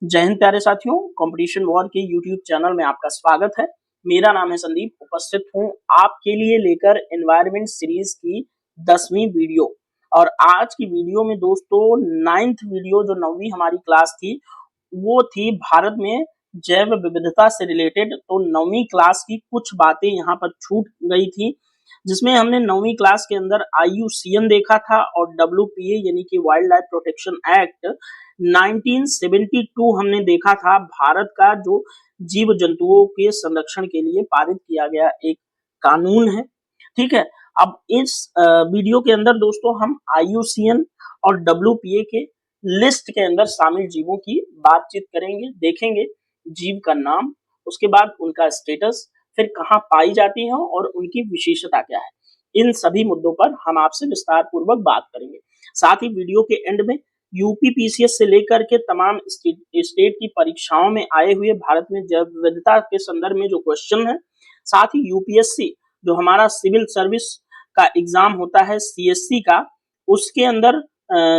जय हिंद प्यारे साथियों, कंपटीशन वॉर के यूट्यूब चैनल में आपका स्वागत है। मेरा नाम है संदीप, उपस्थित हूं आपके लिए लेकर एनवायरमेंट सीरीज की 10वीं वीडियो। और आज की वीडियो में दोस्तों 9th वीडियो जो 9वीं हमारी क्लास थी वो थी भारत में जैव विविधता से रिलेटेड। तो 9वीं क्लास की कुछ बातें यहाँ पर छूट गई थी, जिसमें हमने 9वीं क्लास के अंदर IUCN देखा था और WPA यानी कि वाइल्ड लाइफ प्रोटेक्शन एक्ट 1972 हमने देखा था। भारत का जो जीव जंतुओं के संरक्षण के लिए पारित किया गया एक कानून है। ठीक है, अब इस वीडियो के अंदर दोस्तों हम IUCN और WPA के लिस्ट के अंदर शामिल जीवों की बातचीत करेंगे, देखेंगे जीव का नाम, उसके बाद उनका स्टेटस, फिर कहाँ पाई जाती है और उनकी विशेषता क्या है। इन सभी मुद्दों पर हम आपसे विस्तार पूर्वक बात करेंगे। साथ ही वीडियो के एंड में UPPCS से लेकर के तमाम स्टेट की परीक्षाओं में आए हुए भारत में जैव विविधता के संदर्भ में जो क्वेश्चन है, साथ ही UPSC जो हमारा सिविल सर्विस का एग्जाम होता है CSC का, उसके अंदर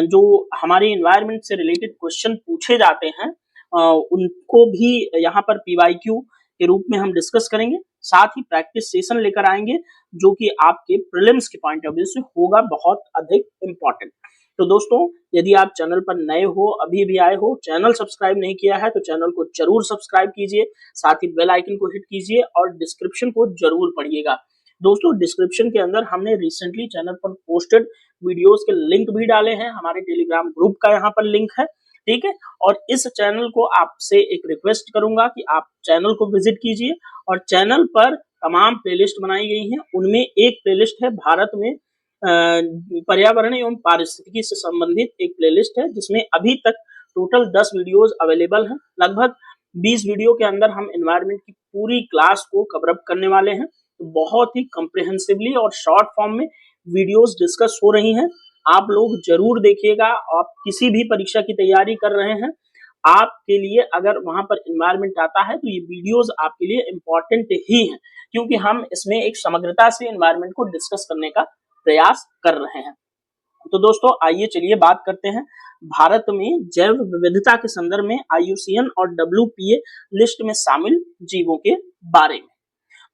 जो हमारे एनवायरमेंट से रिलेटेड क्वेश्चन पूछे जाते हैं उनको भी यहाँ पर PYQ के रूप में हम डिस्कस करेंगे। साथ ही प्रैक्टिस सेशन लेकर आएंगे जो कि आपके प्रीलिम्स के पॉइंट ऑफ व्यू से होगा बहुत अधिक इंपॉर्टेंट। तो दोस्तों, यदि आप चैनल पर नए हो, अभी भी आए हो, चैनल सब्सक्राइब नहीं किया है तो चैनल को जरूर सब्सक्राइब कीजिए, साथ ही बेल आइकन को हिट कीजिए और डिस्क्रिप्शन को जरूर पढ़िएगा। दोस्तों, डिस्क्रिप्शन के अंदर हमने रिसेंटली चैनल पर पोस्टेड वीडियोस के लिंक भी डाले हैं, हमारे टेलीग्राम ग्रुप का यहाँ पर लिंक है। ठीक है, और इस चैनल को आपसे एक रिक्वेस्ट करूंगा कि आप चैनल को विजिट कीजिए और चैनल पर तमाम प्लेलिस्ट बनाई गई हैं। उनमें एक प्लेलिस्ट है भारत में पर्यावरण एवं पारिस्थितिकी से संबंधित एक प्लेलिस्ट है, जिसमें अभी तक टोटल 10 वीडियोस अवेलेबल हैं। लगभग 20 वीडियो के अंदर हम एनवायरमेंट की पूरी क्लास को कवर अप करने वाले हैं। तो बहुत ही कम्प्रिहेंसिवली और शॉर्ट फॉर्म में वीडियोस डिस्कस हो रही हैं, आप लोग जरूर देखिएगा। आप किसी भी परीक्षा की तैयारी कर रहे हैं, आपके लिए अगर वहां पर एनवायरमेंट आता है तो ये वीडियोस आपके लिए इंपॉर्टेंट ही हैं, क्योंकि हम इसमें एक समग्रता से एनवायरमेंट को डिस्कस करने का प्रयास कर रहे हैं। तो दोस्तों, आइए चलिए बात करते हैं भारत में जैव विविधता के संदर्भ में IUCN और WPA लिस्ट में शामिल जीवों के बारे में।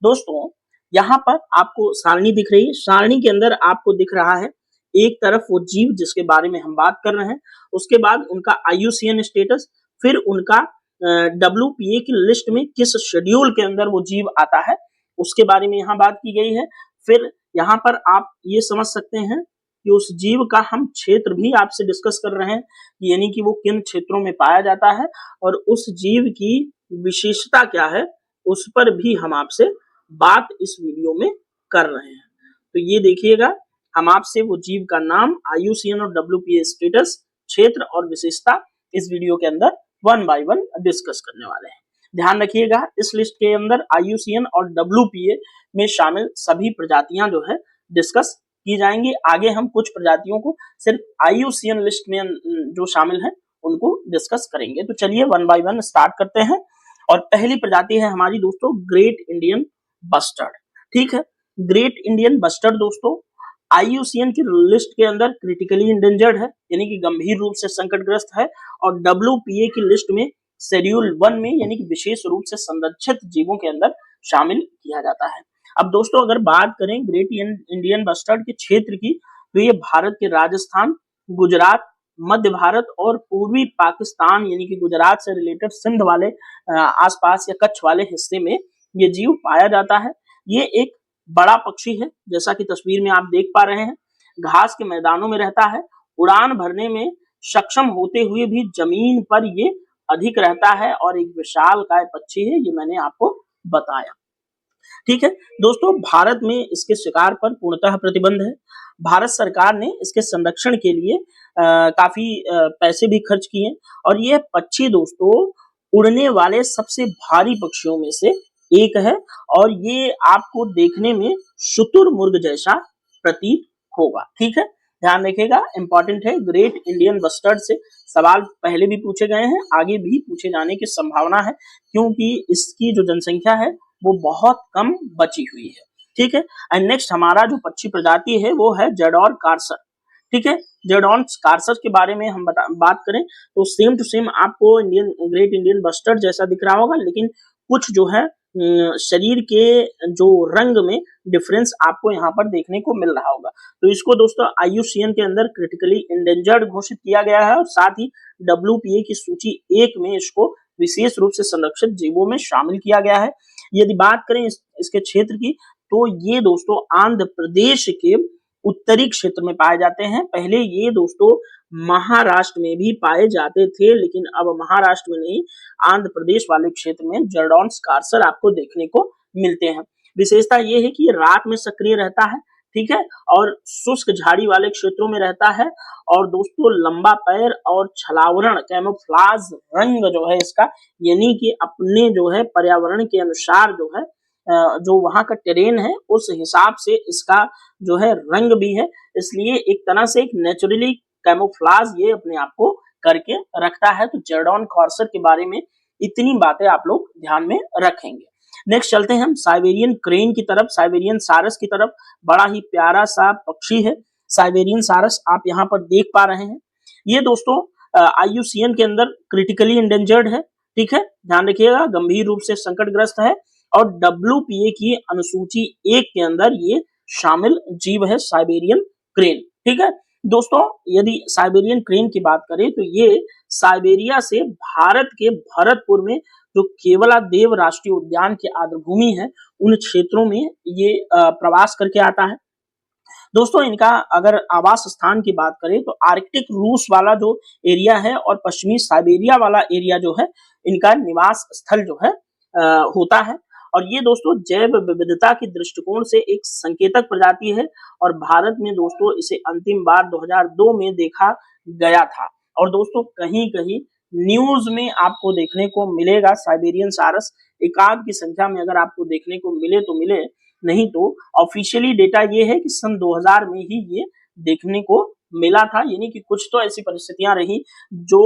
दोस्तों, यहाँ पर आपको सारणी दिख रही है, सारणी के अंदर आपको दिख रहा है एक तरफ वो जीव जिसके बारे में हम बात कर रहे हैं, उसके बाद उनका IUCN स्टेटस, फिर उनका WPA की लिस्ट में किस शेड्यूल के अंदर वो जीव आता है उसके बारे में यहाँ बात की गई है। फिर यहाँ पर आप ये समझ सकते हैं कि उस जीव का हम क्षेत्र भी आपसे डिस्कस कर रहे हैं, यानी कि वो किन क्षेत्रों में पाया जाता है और उस जीव की विशेषता क्या है, उस पर भी हम आपसे बात इस वीडियो में कर रहे हैं। तो ये देखिएगा, हम आपसे वो जीव का नाम, IUCN और WPA स्टेटस, क्षेत्र और विशेषता इस वीडियो के अंदर 1 by 1 डिस्कस करने वाले हैं। ध्यान रखिएगा, इस लिस्ट के अंदर IUCN और WPA में शामिल सभी प्रजातियां जो है डिस्कस की जाएंगी। आगे हम कुछ प्रजातियों को सिर्फ IUCN लिस्ट में जो शामिल है उनको डिस्कस करेंगे। तो चलिए 1 by 1 स्टार्ट करते हैं। और पहली प्रजाति है हमारी दोस्तों ग्रेट इंडियन बस्टर्ड। ठीक है, ग्रेट इंडियन बस्टर्ड दोस्तों IUCN की लिस्ट के अंदर क्रिटिकली इंडेंजर्ड है, यानी कि गंभीर रूप से संकटग्रस्त है, और WPA की लिस्ट में शेड्यूल 1 में यानी कि विशेष रूप से संरक्षित जीवों के अंदर शामिल किया जाता है। अब दोस्तों, अगर बात करें ग्रेट इंडियन बस्टर्ड के क्षेत्र की, तो ये भारत के राजस्थान, गुजरात, मध्य भारत और पूर्वी पाकिस्तान यानी कि गुजरात से रिलेटेड सिंध वाले आसपास या कच्छ वाले हिस्से में ये जीव पाया जाता है। ये एक बड़ा पक्षी है, जैसा कि तस्वीर में आप देख पा रहे हैं, घास के मैदानों में रहता है। उड़ान भरने में सक्षम होते हुए भी जमीन पर ये अधिक रहता है और एक विशालकाय पक्षी है, ये मैंने आपको बताया। ठीक है दोस्तों, भारत में इसके शिकार पर पूर्णतः प्रतिबंध है। भारत सरकार ने इसके संरक्षण के लिए काफी पैसे भी खर्च किए, और ये पक्षी दोस्तों उड़ने वाले सबसे भारी पक्षियों में से एक है, और ये आपको देखने में शुतुरमुर्ग जैसा प्रतीत होगा। ठीक है, ध्यान रखिएगा, इंपॉर्टेंट है। ग्रेट इंडियन बस्टर्ड से सवाल पहले भी पूछे गए हैं, आगे भी पूछे जाने की संभावना है, क्योंकि इसकी जो जनसंख्या है वो बहुत कम बची हुई है। ठीक है, एंड नेक्स्ट हमारा जो पक्षी प्रजाति है वो है जडौर कार्सन। ठीक है, जेरडॉन स्कार्सस के बारे में हम बात करें तो सेम टू सेम आपको ग्रेट इंडियन बस्टर्ड जैसा दिख रहा होगा, लेकिन कुछ जो है शरीर के जो रंग में डिफरेंस आपको यहाँ पर देखने को मिल रहा होगा। तो इसको दोस्तों IUCN के अंदर क्रिटिकली इंडेंजर्ड घोषित किया गया है और साथ ही WPA की सूची 1 में इसको विशेष रूप से संरक्षित जीवों में शामिल किया गया है। यदि बात करें इसके क्षेत्र की, तो ये दोस्तों आंध्र प्रदेश के उत्तरी क्षेत्र में पाए जाते हैं। पहले ये दोस्तों महाराष्ट्र में भी पाए जाते थे, लेकिन अब महाराष्ट्र में नहीं, आंध्र प्रदेश वाले क्षेत्र में जेरडॉन स्कार्सस आपको देखने को मिलते हैं। विशेषता ये है कि ये रात में सक्रिय रहता है, ठीक है, और शुष्क झाड़ी वाले क्षेत्रों में रहता है। और दोस्तों लंबा पैर और छलावरण कैमोफ्लाज रंग जो है इसका, यानी कि अपने जो है पर्यावरण के अनुसार जो है जो वहां का टेरेन है उस हिसाब से इसका जो है रंग भी है, इसलिए एक तरह से एक नेचुरली कैमोफ्लाज ये अपने आप को करके रखता है। तो जेरडॉन स्कार्सस के बारे में इतनी बातें आप लोग ध्यान में रखेंगे। नेक्स्ट चलते हैं हम साइबेरियन क्रेन की तरफ, साइबेरियन सारस की तरफ। बड़ा ही प्यारा सा पक्षी है साइबेरियन सारस, आप यहाँ पर देख पा रहे हैं। ये दोस्तों IUCN के अंदर क्रिटिकली इंडेंजर्ड है, ठीक है, ध्यान रखिएगा, गंभीर रूप से संकटग्रस्त है और WPA की अनुसूची 1 के अंदर ये शामिल जीव है साइबेरियन क्रेन, ठीक है। दोस्तों यदि साइबेरियन क्रेन की बात करें तो ये साइबेरिया से भारत के भरतपुर में जो केवलादेव राष्ट्रीय उद्यान की आर्द्रभूमि है उन क्षेत्रों में ये प्रवास करके आता है। दोस्तों इनका अगर आवास स्थान की बात करें तो आर्कटिक रूस वाला जो एरिया है और पश्चिमी साइबेरिया वाला एरिया जो है इनका निवास स्थल जो है होता है। और ये दोस्तों जैव विविधता की दृष्टिकोण से एक संकेतक प्रजाति है और भारत में दोस्तों इसे अंतिम बार 2002 में देखा गया था। और दोस्तों कहीं कहीं न्यूज में आपको देखने को मिलेगा साइबेरियन सारस, एकाध की संख्या में अगर आपको देखने को मिले तो मिले, नहीं तो ऑफिशियली डेटा ये है कि सन 2000 में ही ये देखने को मिला था, यानी कि कुछ तो ऐसी परिस्थितियां रही जो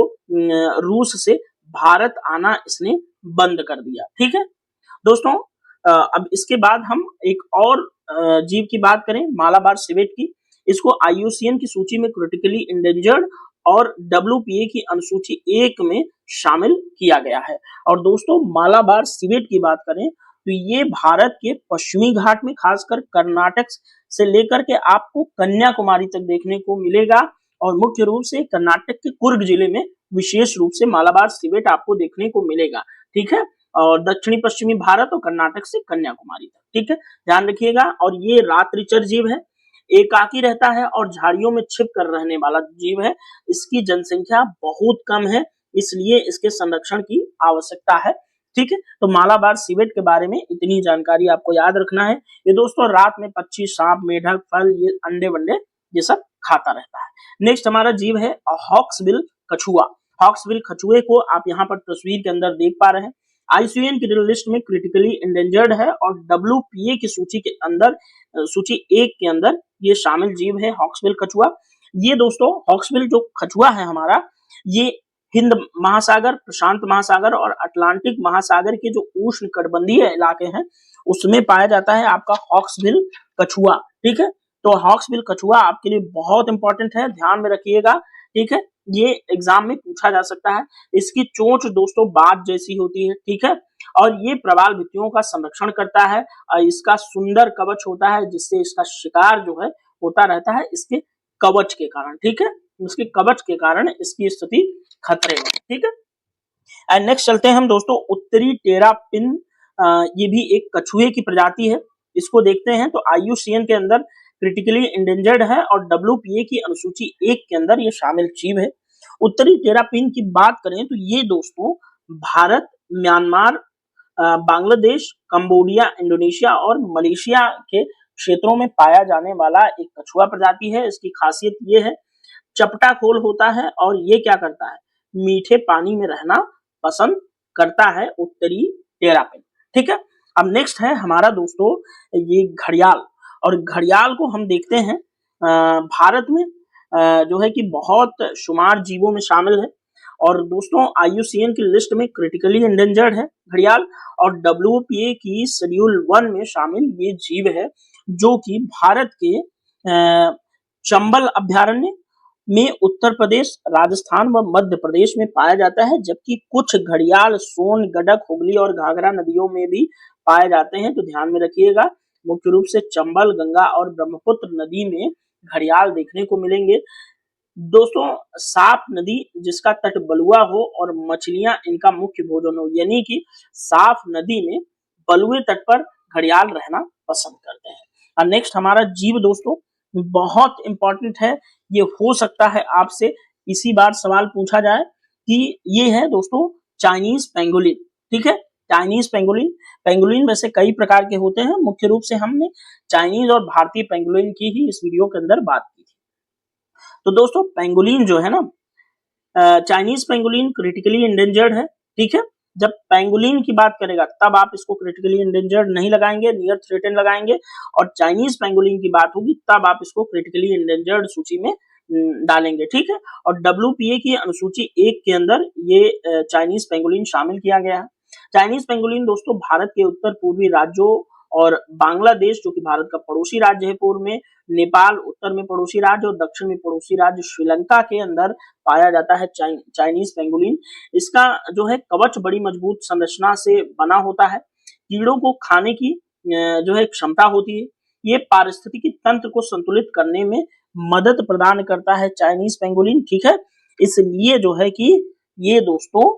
रूस से भारत आना इसने बंद कर दिया, ठीक है दोस्तों। अब इसके बाद हम एक और जीव की बात करें, मालाबार सिवेट की। इसको IUCN की सूची में क्रिटिकली इंडेंजर्ड और WPA की अनुसूची 1 में शामिल किया गया है। और दोस्तों मालाबार सिवेट की बात करें तो ये भारत के पश्चिमी घाट में खासकर कर्नाटक से लेकर के आपको कन्याकुमारी तक देखने को मिलेगा और मुख्य रूप से कर्नाटक के कुर्ग जिले में विशेष रूप से मालाबार सिवेट आपको देखने को मिलेगा, ठीक है, और दक्षिणी पश्चिमी भारत और कर्नाटक से कन्याकुमारी तक, ठीक है, ध्यान रखिएगा। और ये रात्रिचर जीव है, एकाकी रहता है और झाड़ियों में छिप कर रहने वाला जीव है। इसकी जनसंख्या बहुत कम है, इसलिए इसके संरक्षण की आवश्यकता है, ठीक है। तो मालाबार सिवेट के बारे में इतनी जानकारी आपको याद रखना है। ये दोस्तों रात में पक्षी, सांप, मेढक, फल, ये अंडे वंडे ये सब खाता रहता है। नेक्स्ट हमारा जीव है हॉक्सबिल कछुआ। हॉक्सबिल कछुए को आप यहाँ पर तस्वीर के अंदर देख पा रहे हैं। IUCN की लिस्ट में क्रिटिकली इंडेंजर्ड है और WPA की सूची के अंदर सूची 1 के अंदर ये शामिल जीव है हॉक्सबिल कछुआ। ये दोस्तों हॉक्सबिल जो कछुआ है हमारा, ये हिंद महासागर, प्रशांत महासागर और अटलांटिक महासागर के जो उष्ण कटिबंधीय इलाके हैं उसमें पाया जाता है आपका हॉक्सबिल कछुआ, ठीक है। तो हॉक्सबिल कछुआ आपके लिए बहुत इंपॉर्टेंट है, ध्यान में रखिएगा, ठीक है, ये एग्जाम में पूछा जा सकता है। इसकी चोंच दोस्तों बाज जैसी होती है, ठीक है, और ये प्रवाल भित्तियों का संरक्षण करता है और इसका सुंदर कवच होता है जिससे इसका शिकार जो है होता रहता है इसके कवच के कारण, ठीक है, इसके कवच के कारण इसकी स्थिति खतरे में, ठीक है। एंड नेक्स्ट चलते हैं हम दोस्तों उत्तरी टेरापिन, ये भी एक कछुए की प्रजाति है, इसको देखते हैं। तो IUCN के अंदर क्रिटिकली इंडेंजर्ड है और WPA की अनुसूची 1 के अंदर ये शामिल जीव है। उत्तरी टेरापिन की बात करें तो ये दोस्तों Bharat, Myanmar, Bangladesh, Cambodia, Indonesia और मलेशिया के क्षेत्रों में पाया जाने वाला एक कछुआ प्रजाति है। इसकी खासियत ये है चपटा खोल होता है और ये क्या करता है, मीठे पानी में रहना पसंद करता है उत्तरी टेरापिन, ठीक है। अब नेक्स्ट है हमारा दोस्तों ये घड़ियाल, और घड़ियाल को हम देखते हैं भारत में जो है कि बहुत शुमार जीवों में शामिल है और दोस्तों IUCN की लिस्ट में क्रिटिकली इंडेंजर्ड है घड़ियाल और WPA की शेड्यूल 1 में शामिल ये जीव है जो कि भारत के चंबल अभ्यारण्य, में उत्तर प्रदेश, राजस्थान व मध्य प्रदेश में पाया जाता है, जबकि कुछ घड़ियाल सोन, गंडक, हुगली और घाघरा नदियों में भी पाए जाते हैं। तो ध्यान में रखिएगा, मुख्य रूप से चंबल, गंगा और ब्रह्मपुत्र नदी में घड़ियाल देखने को मिलेंगे। दोस्तों, साफ नदी जिसका तट बलुआ हो और मछलियां इनका मुख्य भोजन हो, यानी कि साफ नदी में बलुए तट पर घड़ियाल रहना पसंद करते हैं। और नेक्स्ट हमारा जीव दोस्तों बहुत इंपॉर्टेंट है, ये हो सकता है आपसे इसी बार सवाल पूछा जाए कि ये है दोस्तों चाइनीज पेंगोलिन। ठीक है, चाइनीज पेंगोलिन, पेंगोलिन वैसे कई प्रकार के होते हैं, मुख्य रूप से हमने चाइनीज और भारतीय पेंगोलिन की ही इस वीडियो के अंदर बात की थी। तो दोस्तों पेंगोलिन जो है ना, चाइनीज पेंगोलिन क्रिटिकली इंडेंजर्ड है। ठीक है, जब पेंगोलिन की बात करेगा तब आप इसको क्रिटिकली इंडेंजर्ड नहीं लगाएंगे, नियर थ्रेटेन लगाएंगे, और चाइनीज पेंगोलिन की बात होगी तब आप इसको क्रिटिकली इंडेंजर्ड सूची में डालेंगे। ठीक है, और WPA की अनुसूची 1 के अंदर ये चाइनीज पेंगोलिन शामिल किया गया है। चाइनीज पेंगोलिन दोस्तों भारत के उत्तर पूर्वी राज्यों और बांग्लादेश जो कि भारत का पड़ोसी राज्य है पूर्व में, नेपाल उत्तर में पड़ोसी राज्य और दक्षिण में पड़ोसी राज्य श्रीलंका के अंदर पाया जाता है चाइनीज पेंगोलिन। इसका जो है कवच बड़ी मजबूत संरचना से बना होता है, कीड़ों को खाने की जो है क्षमता होती है। ये पारिस्थितिकी तंत्र को संतुलित करने में मदद प्रदान करता है चाइनीज पेंगोलिन। ठीक है, इसलिए जो है कि ये दोस्तों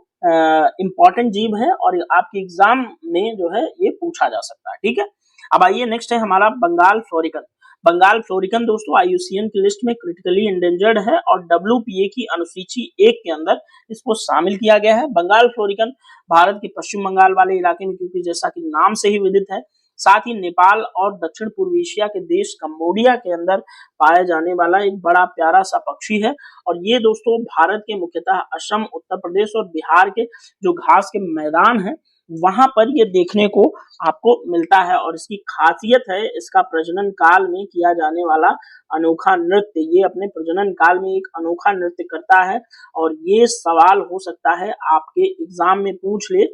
इंपॉर्टेंट जीव है और आपके एग्जाम में जो है ये पूछा जा सकता है। ठीक है, अब आइए नेक्स्ट है हमारा बंगाल फ्लोरिकन। बंगाल फ्लोरिकन दोस्तों IUCN की लिस्ट में क्रिटिकली इंडेंजर्ड है और WPA की अनुसूची 1 के अंदर इसको शामिल किया गया है। बंगाल फ्लोरिकन भारत के पश्चिम बंगाल वाले इलाके में, क्योंकि जैसा कि नाम से ही विदित है, साथ ही नेपाल और दक्षिण पूर्व एशिया के देश कंबोडिया के अंदर पाया जाने वाला एक बड़ा प्यारा सा पक्षी है। और ये दोस्तों भारत के मुख्यतः असम, उत्तर प्रदेश और बिहार के जो घास के मैदान है वहां पर ये देखने को आपको मिलता है। और इसकी खासियत है इसका प्रजनन काल में किया जाने वाला अनोखा नृत्य। ये अपने प्रजनन काल में एक अनोखा नृत्य करता है और ये सवाल हो सकता है आपके एग्जाम में पूछ ले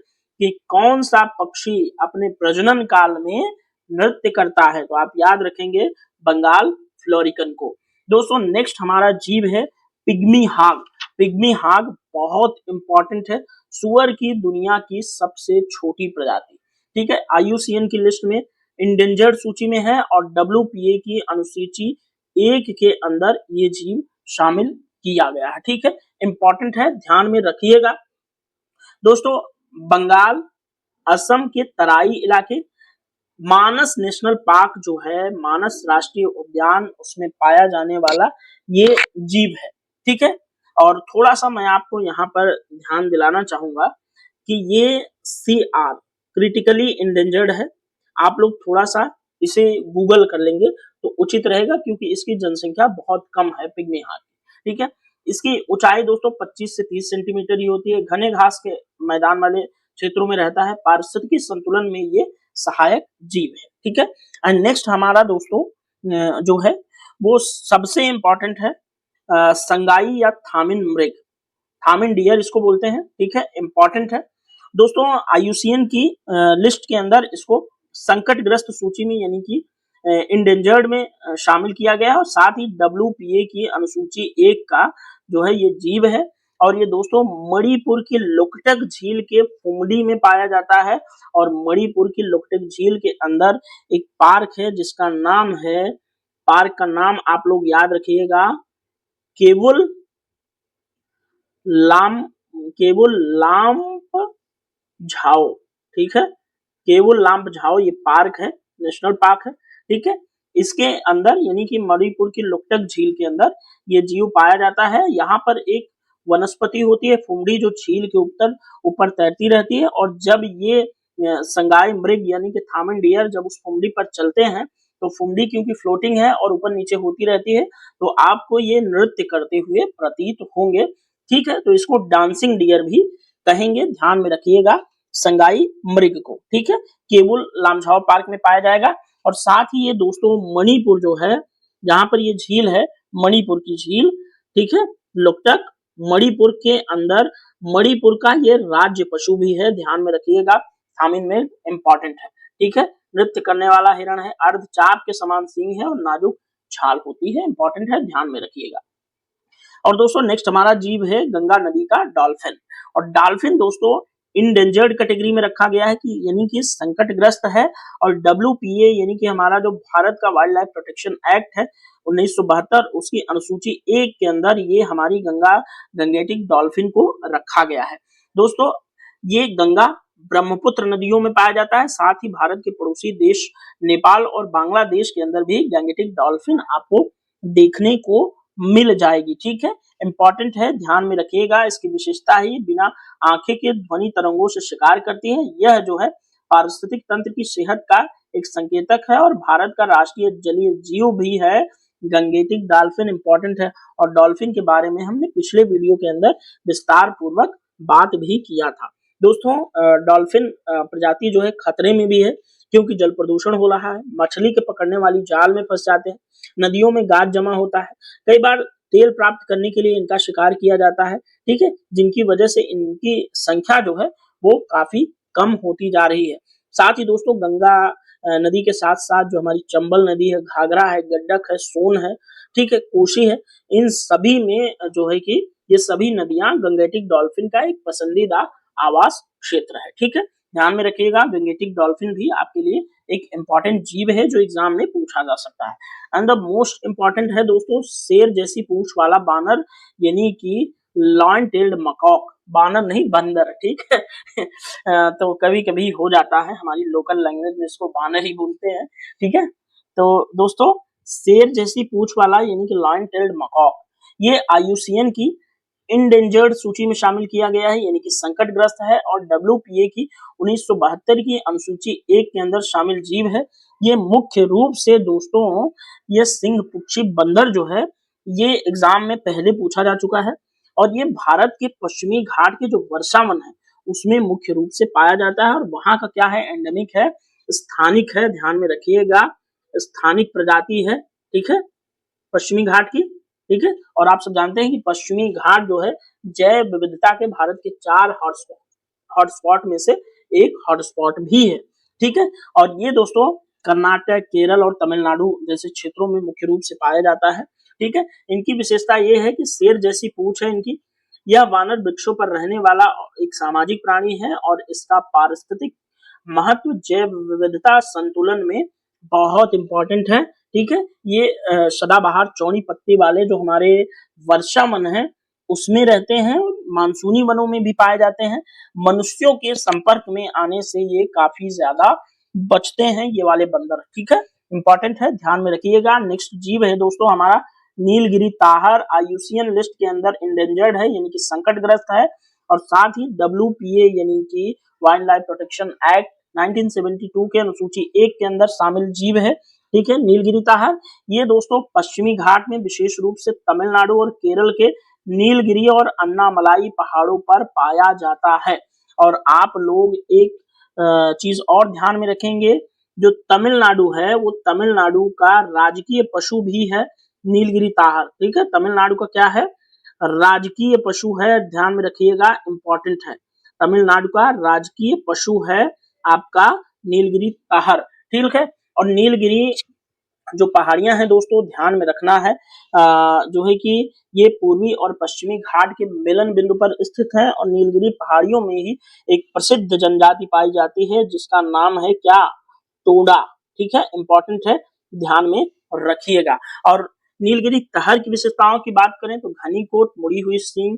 कि कौन सा पक्षी अपने प्रजनन काल में नृत्य करता है, तो आप याद रखेंगे बंगाल फ्लोरिकन को। दोस्तों नेक्स्ट हमारा जीव है पिग्मी हाग। पिग्मी हाग बहुत इंपॉर्टेंट है, सुअर की दुनिया की सबसे छोटी प्रजाति। ठीक है, IUCN की लिस्ट में इंडेंजर्ड सूची में है और WPA की अनुसूची 1 के अंदर ये जीव शामिल किया गया है। ठीक है, इंपॉर्टेंट है, ध्यान में रखिएगा। दोस्तों बंगाल, असम के तराई इलाके, मानस नेशनल पार्क जो है, मानस राष्ट्रीय उद्यान, उसमें पाया जाने वाला ये जीव है। ठीक है, और थोड़ा सा मैं आपको यहाँ पर ध्यान दिलाना चाहूंगा कि ये CR क्रिटिकली इंडेंजर्ड है। आप लोग थोड़ा सा इसे गूगल कर लेंगे तो उचित रहेगा, क्योंकि इसकी जनसंख्या बहुत कम है पिग्मी हाग। ठीक है, इसकी ऊंचाई दोस्तों 25 से 30 सेंटीमीटर ही होती है, घने घास के मैदान वाले क्षेत्रों में रहता है, पारिस्थितिकी संतुलन में ये सहायक जीव है। ठीक है, एंड नेक्स्ट हमारा दोस्तों जो है वो सबसे इंपॉर्टेंट है संगाई या थामिन मृग, थामिन डियर इसको बोलते हैं। ठीक है, इंपॉर्टेंट है दोस्तों। IUCN की लिस्ट के अंदर इसको संकटग्रस्त सूची में यानी कि इंडेंजर्ड में शामिल किया गया है और साथ ही WPA की अनुसूची 1 का जो है ये जीव है। और ये दोस्तों मणिपुर की लोकटक झील के फुमडी में पाया जाता है और मणिपुर की लोकटक झील के अंदर एक पार्क है जिसका नाम है, पार्क का नाम आप लोग याद रखिएगा, केवल लाम्प झाओ। ठीक है, केवल लाम्प झाओ ये पार्क है, नेशनल पार्क है। ठीक है, इसके अंदर यानी कि मणिपुर की लोकटक झील के अंदर ये जीव पाया जाता है। यहाँ पर एक वनस्पति होती है फुमडी जो झील के ऊपर तैरती रहती है, और जब ये संगाई मृग यानी कि थामिन डियर जब उस फुमडी पर चलते हैं तो फुमडी क्योंकि फ्लोटिंग है और ऊपर नीचे होती रहती है तो आपको ये नृत्य करते हुए प्रतीत होंगे। ठीक है, तो इसको डांसिंग डियर भी कहेंगे, ध्यान में रखिएगा संगाई मृग को। ठीक है, केवल लामझाओ पार्क में पाया जाएगा। और साथ ही ये दोस्तों मणिपुर जो है, जहां पर ये झील है मणिपुर की झील, ठीक है, लोकटक, मणिपुर के अंदर मणिपुर का ये राज्य पशु भी है, ध्यान में रखिएगा। थामिन में इंपॉर्टेंट है। ठीक है, नृत्य करने वाला हिरण है, अर्धचाप के समान सींग है और नाजुक छाल होती है, इंपॉर्टेंट है, ध्यान में रखिएगा। और दोस्तों नेक्स्ट हमारा जीव है गंगा नदी का डॉल्फिन। और डॉल्फिन दोस्तों इंडेंजर्ड कैटेगरी में रखा गया है कि यानी कि संकटग्रस्त है। और WPA यानी कि हमारा जो भारत का वाइल्ड लाइफ प्रोटेक्शन एक्ट है 1972 उसकी अनुसूची 1 के अंदर ये हमारी गंगेटिक डॉल्फिन को रखा गया है। दोस्तों ये गंगा ब्रह्मपुत्र नदियों में पाया जाता है। साथ ही भारत के पड़ोसी देश नेपाल और बांग्लादेश के अंदर भी गंगेटिक डॉल्फिन आपको देखने को मिल जाएगी। ठीक है, इंपॉर्टेंट है, ध्यान में रखिएगा। इसकी विशेषता है बिना आंखें के ध्वनि तरंगों से शिकार करती है। यह जो है पारिस्थितिक तंत्र की सेहत का एक संकेतक है और भारत का राष्ट्रीय जलीय जीव भी है। गंगेटिक डॉल्फिन इंपॉर्टेंट है और डॉल्फिन के बारे में हमने पिछले वीडियो के अंदर विस्तार पूर्वक बात भी किया था। दोस्तों डॉल्फिन प्रजाति जो है खतरे में भी है क्योंकि जल प्रदूषण हो रहा है, मछली के पकड़ने वाली जाल में फंस जाते हैं, नदियों में गाद जमा होता है, कई बार तेल प्राप्त करने के लिए इनका शिकार किया जाता है। ठीक है, जिनकी वजह से इनकी संख्या जो है वो काफी कम होती जा रही है। साथ ही दोस्तों गंगा नदी के साथ साथ जो हमारी चंबल नदी है, घाघरा है, गंडक है, सोन है, ठीक है, कोसी है, इन सभी में जो है कि ये सभी नदियां गंगेटिक डॉल्फिन का एक पसंदीदा आवास क्षेत्र है। ठीक है, ध्यान में रखिएगा गंगेटिक डॉल्फिन भी आपके लिए एक इंपॉर्टेंट जीव है जो एग्जाम में पूछा जा सकता है। एंड द मोस्ट इंपॉर्टेंट है दोस्तों शेर जैसी पूंछ वाला बानर यानी कि लॉन टेल्ड मकॉक, बानर नहीं बंदर। ठीक है तो कभी कभी हो जाता है, हमारी लोकल लैंग्वेज में इसको बानर ही बोलते हैं। ठीक है, तो दोस्तों शेर जैसी पूंछ वाला यानी कि लॉन टेल्ड मकॉक ये IUCN की इंडेंजर्ड सूची में शामिल किया गया है यानी कि संकटग्रस्त है और WPA की 1972 की अनुसूची 1 के अंदर शामिल जीव है। ये मुख्य रूप से दोस्तों ये सिंह पुच्छी बंदर जो है ये एग्जाम में पहले पूछा जा चुका है और ये भारत के पश्चिमी घाट के जो वर्षावन है उसमें मुख्य रूप से पाया जाता है और वहां का क्या है एंडेमिक है, स्थानिक है, ध्यान में रखिएगा, स्थानिक प्रजाति है। ठीक है, पश्चिमी घाट की। ठीक है, और आप सब जानते हैं कि पश्चिमी घाट जो है जैव विविधता के भारत के 4 हॉटस्पॉट में से एक हॉटस्पॉट भी है। ठीक है, और ये दोस्तों कर्नाटक, केरल और तमिलनाडु जैसे क्षेत्रों में मुख्य रूप से पाया जाता है। ठीक है, इनकी विशेषता ये है कि शेर जैसी पूंछ है इनकी। यह वानर वृक्षों पर रहने वाला एक सामाजिक प्राणी है और इसका पारिस्थितिक महत्व जैव विविधता संतुलन में बहुत इंपॉर्टेंट है। ठीक है, ये सदाबहार चौड़ी पत्ती वाले जो हमारे वर्षावन है उसमें रहते हैं, मानसूनी वनों में भी पाए जाते हैं। मनुष्यों के संपर्क में आने से ये काफी ज्यादा बचते हैं ये वाले बंदर। ठीक है, इंपॉर्टेंट है, ध्यान में रखिएगा। नेक्स्ट जीव है दोस्तों हमारा नीलगिरी ताहर, IUCN लिस्ट के अंदर इंडेंजर्ड है यानी कि संकटग्रस्त है और साथ ही WPA यानी कि वाइल्ड लाइफ प्रोटेक्शन एक्ट 1972 के अनुसूची 1 के अंदर शामिल जीव है। ठीक है, नीलगिरी ताहर ये दोस्तों पश्चिमी घाट में विशेष रूप से तमिलनाडु और केरल के नीलगिरी और अन्नामलाई पहाड़ों पर पाया जाता है। और आप लोग एक चीज और ध्यान में रखेंगे, जो तमिलनाडु है वो तमिलनाडु का राजकीय पशु भी है नीलगिरी ताहर। ठीक है, तमिलनाडु का क्या है, राजकीय पशु है, ध्यान में रखिएगा, इंपॉर्टेंट है। तमिलनाडु का राजकीय पशु है आपका नीलगिरी ताहर। ठीक है, और नीलगिरी जो पहाड़ियां हैं दोस्तों ध्यान में रखना है जो है कि ये पूर्वी और पश्चिमी घाट के मिलन बिंदु पर स्थित है और नीलगिरी पहाड़ियों में ही एक प्रसिद्ध जनजाति पाई जाती है जिसका नाम है क्या, टोडा। ठीक है, इंपॉर्टेंट है, ध्यान में रखिएगा। और नीलगिरी तहर की विशेषताओं की बात करें तो घनी कोट, मुड़ी हुई सींग,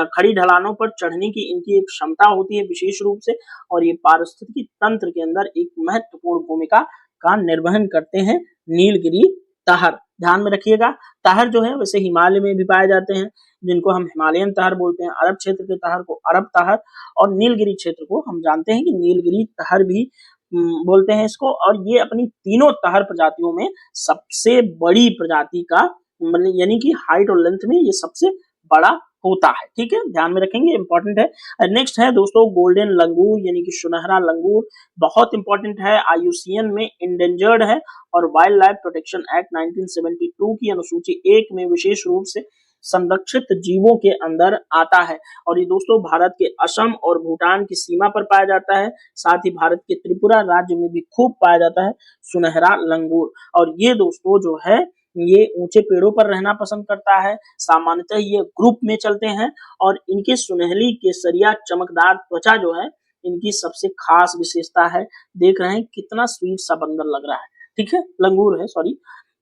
खड़ी ढलानों पर चढ़ने की इनकी एक क्षमता होती है विशेष रूप से और ये पारिस्थितिकी तंत्र के अंदर एक महत्वपूर्ण भूमिका का निर्वहन करते हैं नीलगिरी तहर। ध्यान में रखिएगा, तहर जो है वैसे हिमालय में भी पाए जाते हैं जिनको हम हिमालयन तहर बोलते हैं, अरब क्षेत्र के तहर को अरब तहर और नीलगिरी क्षेत्र को हम जानते हैं कि नीलगिरी तहर भी बोलते हैं इसको। और ये अपनी तीनों तहर प्रजातियों में सबसे बड़ी प्रजाति का मतलब यानी कि हाइट और लेंथ में ये सबसे बड़ा होता है। ठीक है, ध्यान में रखेंगे, इंपॉर्टेंट है। नेक्स्ट है दोस्तों गोल्डन लंगूर यानी कि सुनहरा लंगूर, बहुत इंपॉर्टेंट है, IUCN में इंडेंजर्ड है और वाइल्ड लाइफ प्रोटेक्शन एक्ट 1972 की अनुसूची 1 में विशेष रूप से संरक्षित जीवों के अंदर आता है और ये दोस्तों भारत के असम और भूटान की सीमा पर पाया जाता है। साथ ही भारत के त्रिपुरा राज्य में भी खूब पाया जाता है सुनहरा लंगूर और ये दोस्तों जो है ये ऊंचे पेड़ों पर रहना पसंद करता है। सामान्यतः ये ग्रुप में चलते हैं और इनके सुनहली केसरिया चमकदार त्वचा जो है इनकी सबसे खास विशेषता है। देख रहे हैं कितना स्वीट सा बंदर लग रहा है, ठीक है, लंगूर है, सॉरी,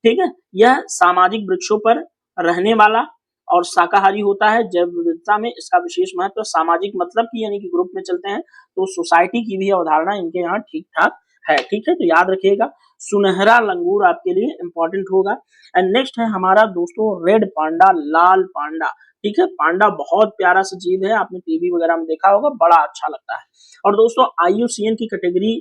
ठीक है। यह सामाजिक वृक्षों पर रहने वाला और शाकाहारी होता है। जैव विविधता में इसका विशेष महत्व। सामाजिक मतलब कि यानी कि ग्रुप में चलते हैं, तो सोसाइटी की भी अवधारणा इनके यहाँ ठीक ठाक है, ठीक है, तो याद रखिएगा सुनहरा लंगूर आपके लिए इंपॉर्टेंट होगा। एंड नेक्स्ट है हमारा दोस्तों रेड पांडा, लाल पांडा, ठीक है। पांडा बहुत प्यारा सा जीव है, आपने टीवी वगैरह में देखा होगा, बड़ा अच्छा लगता है। और दोस्तों IUCN की कैटेगरी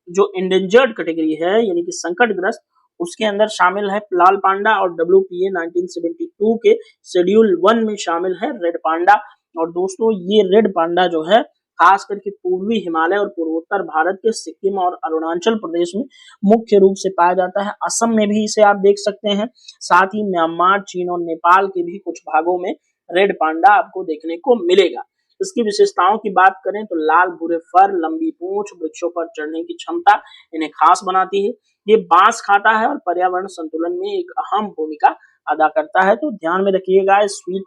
जो इंडेंजर्ड कैटेगरी है यानी कि संकटग्रस्त, उसके अंदर शामिल है लाल पांडा और WPA 1972 के शेड्यूल 1 में शामिल है रेड पांडा। और दोस्तों ये रेड पांडा जो है खास करके पूर्वी हिमालय और पूर्वोत्तर भारत के सिक्किम और अरुणाचल प्रदेश में मुख्य रूप से पाया जाता है। असम में भी इसे आप देख सकते हैं, साथ ही म्यांमार, चीन और नेपाल के भी कुछ भागों में रेड पांडा आपको देखने को मिलेगा। इसकी विशेषताओं की बात करें तो लाल भूरे फर, लंबी पूंछ, वृक्षों पर चढ़ने की क्षमता इन्हें खास बनाती है। ये बांस खाता है और पर्यावरण संतुलन में एक अहम भूमिका अदा करता है। तो ध्यान में रखिएगा इस स्वीट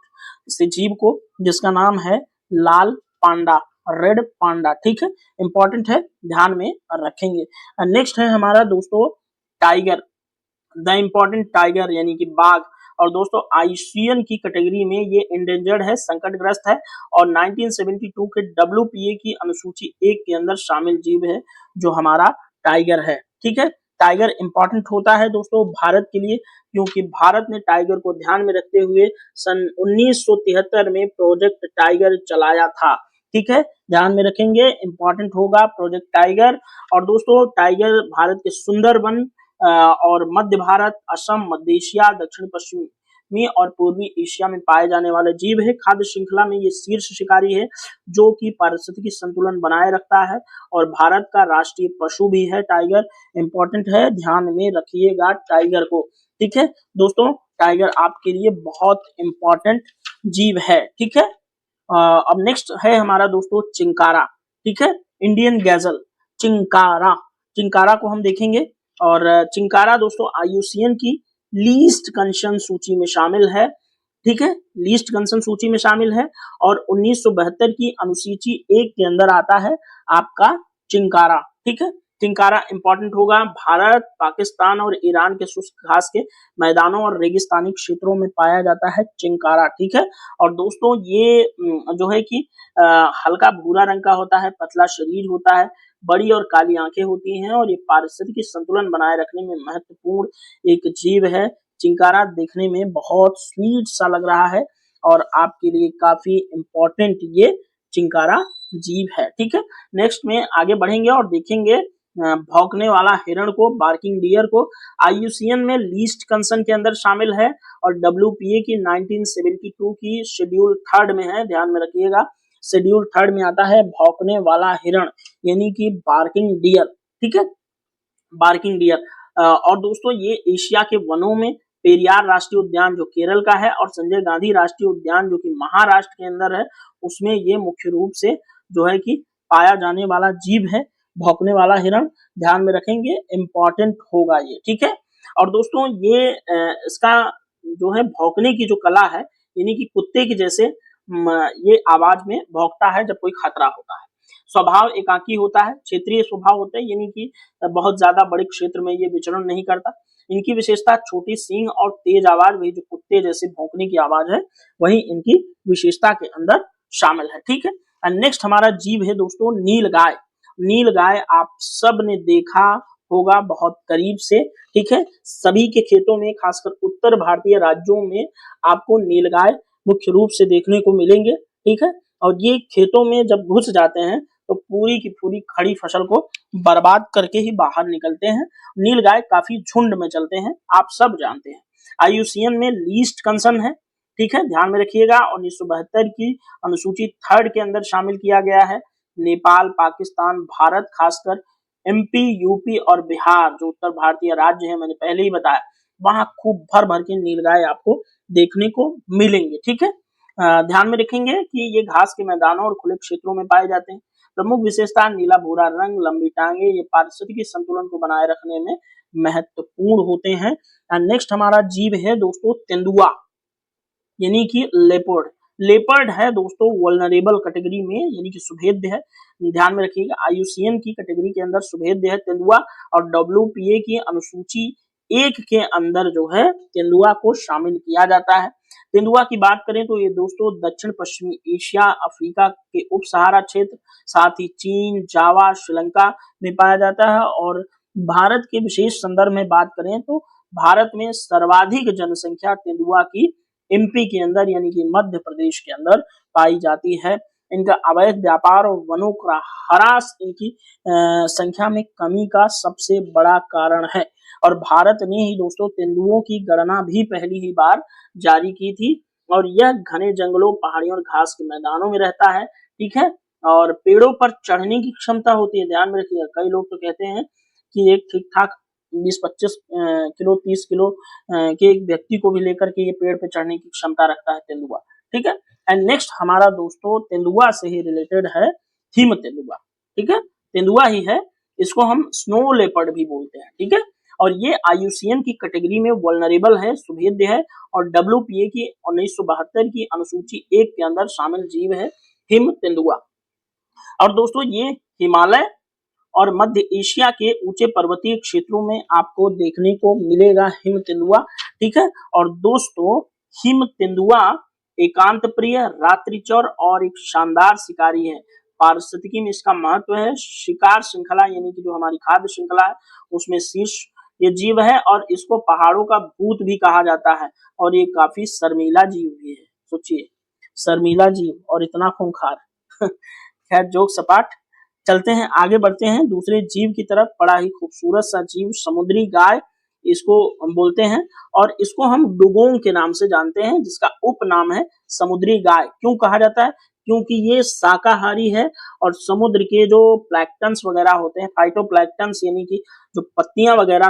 से जीव को जिसका नाम है लाल पांडा, रेड पांडा, ठीक है, इंपॉर्टेंट है, ध्यान में रखेंगे। नेक्स्ट है हमारा दोस्तों टाइगर, द इम्पोर्टेंट टाइगर यानी कि बाघ। और दोस्तों IUCN की कैटेगरी में ये इंडेंजर्ड है, संकटग्रस्त है और 1972 के WPA की अनुसूची 1 के अंदर शामिल जीव है जो हमारा टाइगर है, ठीक है। टाइगर इंपॉर्टेंट होता है दोस्तों भारत के लिए, क्योंकि भारत ने टाइगर को ध्यान में रखते हुए सन 1973 में प्रोजेक्ट टाइगर चलाया था, ठीक है, ध्यान में रखेंगे, इंपॉर्टेंट होगा प्रोजेक्ट टाइगर। और दोस्तों टाइगर भारत के सुंदरबन और मध्य भारत, असम, मध्य एशिया, दक्षिण पश्चिमी और पूर्वी एशिया में पाए जाने वाला जीव है। खाद्य श्रृंखला में ये शीर्ष शिकारी है जो कि पारिस्थितिकी संतुलन बनाए रखता है और भारत का राष्ट्रीय पशु भी है टाइगर, इंपॉर्टेंट है, ध्यान में रखिएगा टाइगर को, ठीक है। दोस्तों टाइगर आपके लिए बहुत इंपॉर्टेंट जीव है, ठीक है। अब नेक्स्ट है हमारा दोस्तों चिंकारा, ठीक है, इंडियन गैजल, चिंकारा, चिंकारा को हम देखेंगे। और चिंकारा दोस्तों IUCN की लीस्ट कंसर्न सूची में शामिल है, ठीक है, लीस्ट कंसर्न सूची में शामिल है और 1972 की अनुसूची 1 के अंदर आता है आपका चिंकारा, ठीक है। चिंकारा इंपॉर्टेंट होगा। भारत, पाकिस्तान और ईरान के शुष्क घास के मैदानों और रेगिस्तानी क्षेत्रों में पाया जाता है चिंकारा, ठीक है। और दोस्तों ये जो है कि हल्का भूरा रंग का होता है, पतला शरीर होता है, बड़ी और काली आंखें होती हैं और ये पारिस्थितिकी संतुलन बनाए रखने में महत्वपूर्ण एक जीव है। चिंकारा देखने में बहुत स्वीट सा लग रहा है और आपके लिए काफी इंपॉर्टेंट ये चिंकारा जीव है, ठीक है। नेक्स्ट में आगे बढ़ेंगे और देखेंगे भौंकने वाला हिरण को, बार्किंग डियर को। IUCN में लीस्ट कंसर्न के अंदर शामिल है और WPA की 1972 की शेड्यूल 3 में है, ध्यान में रखिएगा, शेड्यूल 3 में आता है भौंकने वाला हिरण यानी कि बार्किंग डियर, ठीक है, बार्किंग डियर। और दोस्तों ये एशिया के वनों में पेरियार राष्ट्रीय उद्यान जो केरल का है और संजय गांधी राष्ट्रीय उद्यान जो कि महाराष्ट्र के अंदर है, उसमें ये मुख्य रूप से जो है कि पाया जाने वाला जीव है भौंकने वाला हिरण, ध्यान में रखेंगे, इंपॉर्टेंट होगा ये, ठीक है। और दोस्तों ये इसका जो है भौंकने की जो कला है यानी कि कुत्ते के जैसे ये आवाज में भौंकता है जब कोई खतरा होता है। स्वभाव एकाकी होता है, क्षेत्रीय स्वभाव होता है यानी कि बहुत ज्यादा बड़े क्षेत्र में ये विचरण नहीं करता। इनकी विशेषता छोटी सींग और तेज आवाज, वही जो कुत्ते जैसे भौंकने की आवाज है वही इनकी विशेषता के अंदर शामिल है, ठीक है। नेक्स्ट हमारा जीव है दोस्तों नीलगाय। नीलगाय आप सब ने देखा होगा बहुत करीब से, ठीक है, सभी के खेतों में, खासकर उत्तर भारतीय राज्यों में आपको नीलगाय मुख्य रूप से देखने को मिलेंगे, ठीक है। और ये खेतों में जब घुस जाते हैं तो पूरी की पूरी खड़ी फसल को बर्बाद करके ही बाहर निकलते हैं। नीलगाय काफी झुंड में चलते हैं, आप सब जानते हैं। IUCN में लीस्ट कंसर्न है, ठीक है, ध्यान में रखिएगा। 1972 की अनुसूची 3 के अंदर शामिल किया गया है। नेपाल, पाकिस्तान, भारत, खासकर MP, UP और बिहार जो उत्तर भारतीय राज्य है, मैंने पहले ही बताया, वहां खूब भर भर के नीलगाय आपको देखने को मिलेंगे, ठीक है। ध्यान में रखेंगे कि ये घास के मैदानों और खुले क्षेत्रों में पाए जाते हैं। प्रमुख विशेषता नीला भूरा रंग, लंबी टांगे, ये पारिस्थितिकी संतुलन को बनाए रखने में महत्वपूर्ण होते हैं। नेक्स्ट हमारा जीव है दोस्तों तेंदुआ, यानी कि लेपर्ड। लेपर्ड है दोस्तों वल्नरेबल कैटेगरी में, यानी कि सुभेद्य है। ध्यान में रखिएगा, आईयूसीएन की कैटेगरी के अंदर सुभेद्य है तेंदुआ, और डब्ल्यूपीए की अनुसूची 1 के अंदर जो है तेंदुआ को शामिल किया जाता है। तेंदुआ की बात करें तो ये दोस्तों दक्षिण पश्चिमी एशिया, अफ्रीका के उप सहारा क्षेत्र, साथ ही चीन, जावा, श्रीलंका में पाया जाता है। और भारत के विशेष संदर्भ में बात करें तो भारत में सर्वाधिक जनसंख्या तेंदुआ की एमपी के अंदर, यानी कि मध्य प्रदेश के अंदर पाई जाती है। इनका अवैध व्यापार और वनों का ह्रास इनकी संख्या में कमी का सबसे बड़ा कारण है। और भारत ने ही दोस्तों तेंदुओं की गणना भी पहली ही बार जारी की थी, और यह घने जंगलों, पहाड़ियों और घास के मैदानों में रहता है। ठीक है, और पेड़ों पर चढ़ने की क्षमता होती है। ध्यान में रखिएगा, कई लोग तो कहते हैं कि एक ठीक ठाक 20-25 किलो, 30 किलो के एक व्यक्ति को भी लेकर के ये पेड़ पे चढ़ने की क्षमता रखता है तेंदुआ। ठीक है, एंड नेक्स्ट हमारा दोस्तों तेंदुआ से ही रिलेटेड है हिम तेंदुआ। ठीक है, तेंदुआ ही है, इसको हम स्नो लेपर्ड भी बोलते हैं। ठीक है, और ये आईयूसीएन की कैटेगरी में वल्नरेबल है, सुभेद्य है, और डब्ल्यूपीए की 1972 की अनुसूची 1 के अंदर शामिल जीव है हिम तेंदुआ। और दोस्तों ये हिमालय और मध्य एशिया के ऊंचे पर्वतीय क्षेत्रों में आपको देखने को मिलेगा हिम तेंदुआ। ठीक है, और दोस्तों हिम तेंदुआ एकांत प्रिय, रात्रिचौर और एक शानदार शिकारी है। पारिस्थितिकी में इसका महत्व है, शिकार श्रृंखला यानी कि जो हमारी खाद्य श्रृंखला है उसमें शीर्ष ये जीव है, और इसको पहाड़ों का भूत भी कहा जाता है, और ये काफी शर्मीला जीव भी है। सोचिए, शर्मीला जीव और इतना खूंखार। खैर जोक सपाट, चलते हैं आगे बढ़ते हैं दूसरे जीव की तरफ। बड़ा ही खूबसूरत सा जीव समुद्री गाय इसको बोलते हैं, और इसको हम डुगोंग के नाम से जानते हैं, जिसका उपनाम है समुद्री गाय। क्यों कहा जाता है? क्योंकि ये शाकाहारी है, और समुद्र के जो प्लैंक्टन्स वगैरह होते हैं, फाइटोप्लैंक्टन्स यानी कि जो पत्तियां वगैरह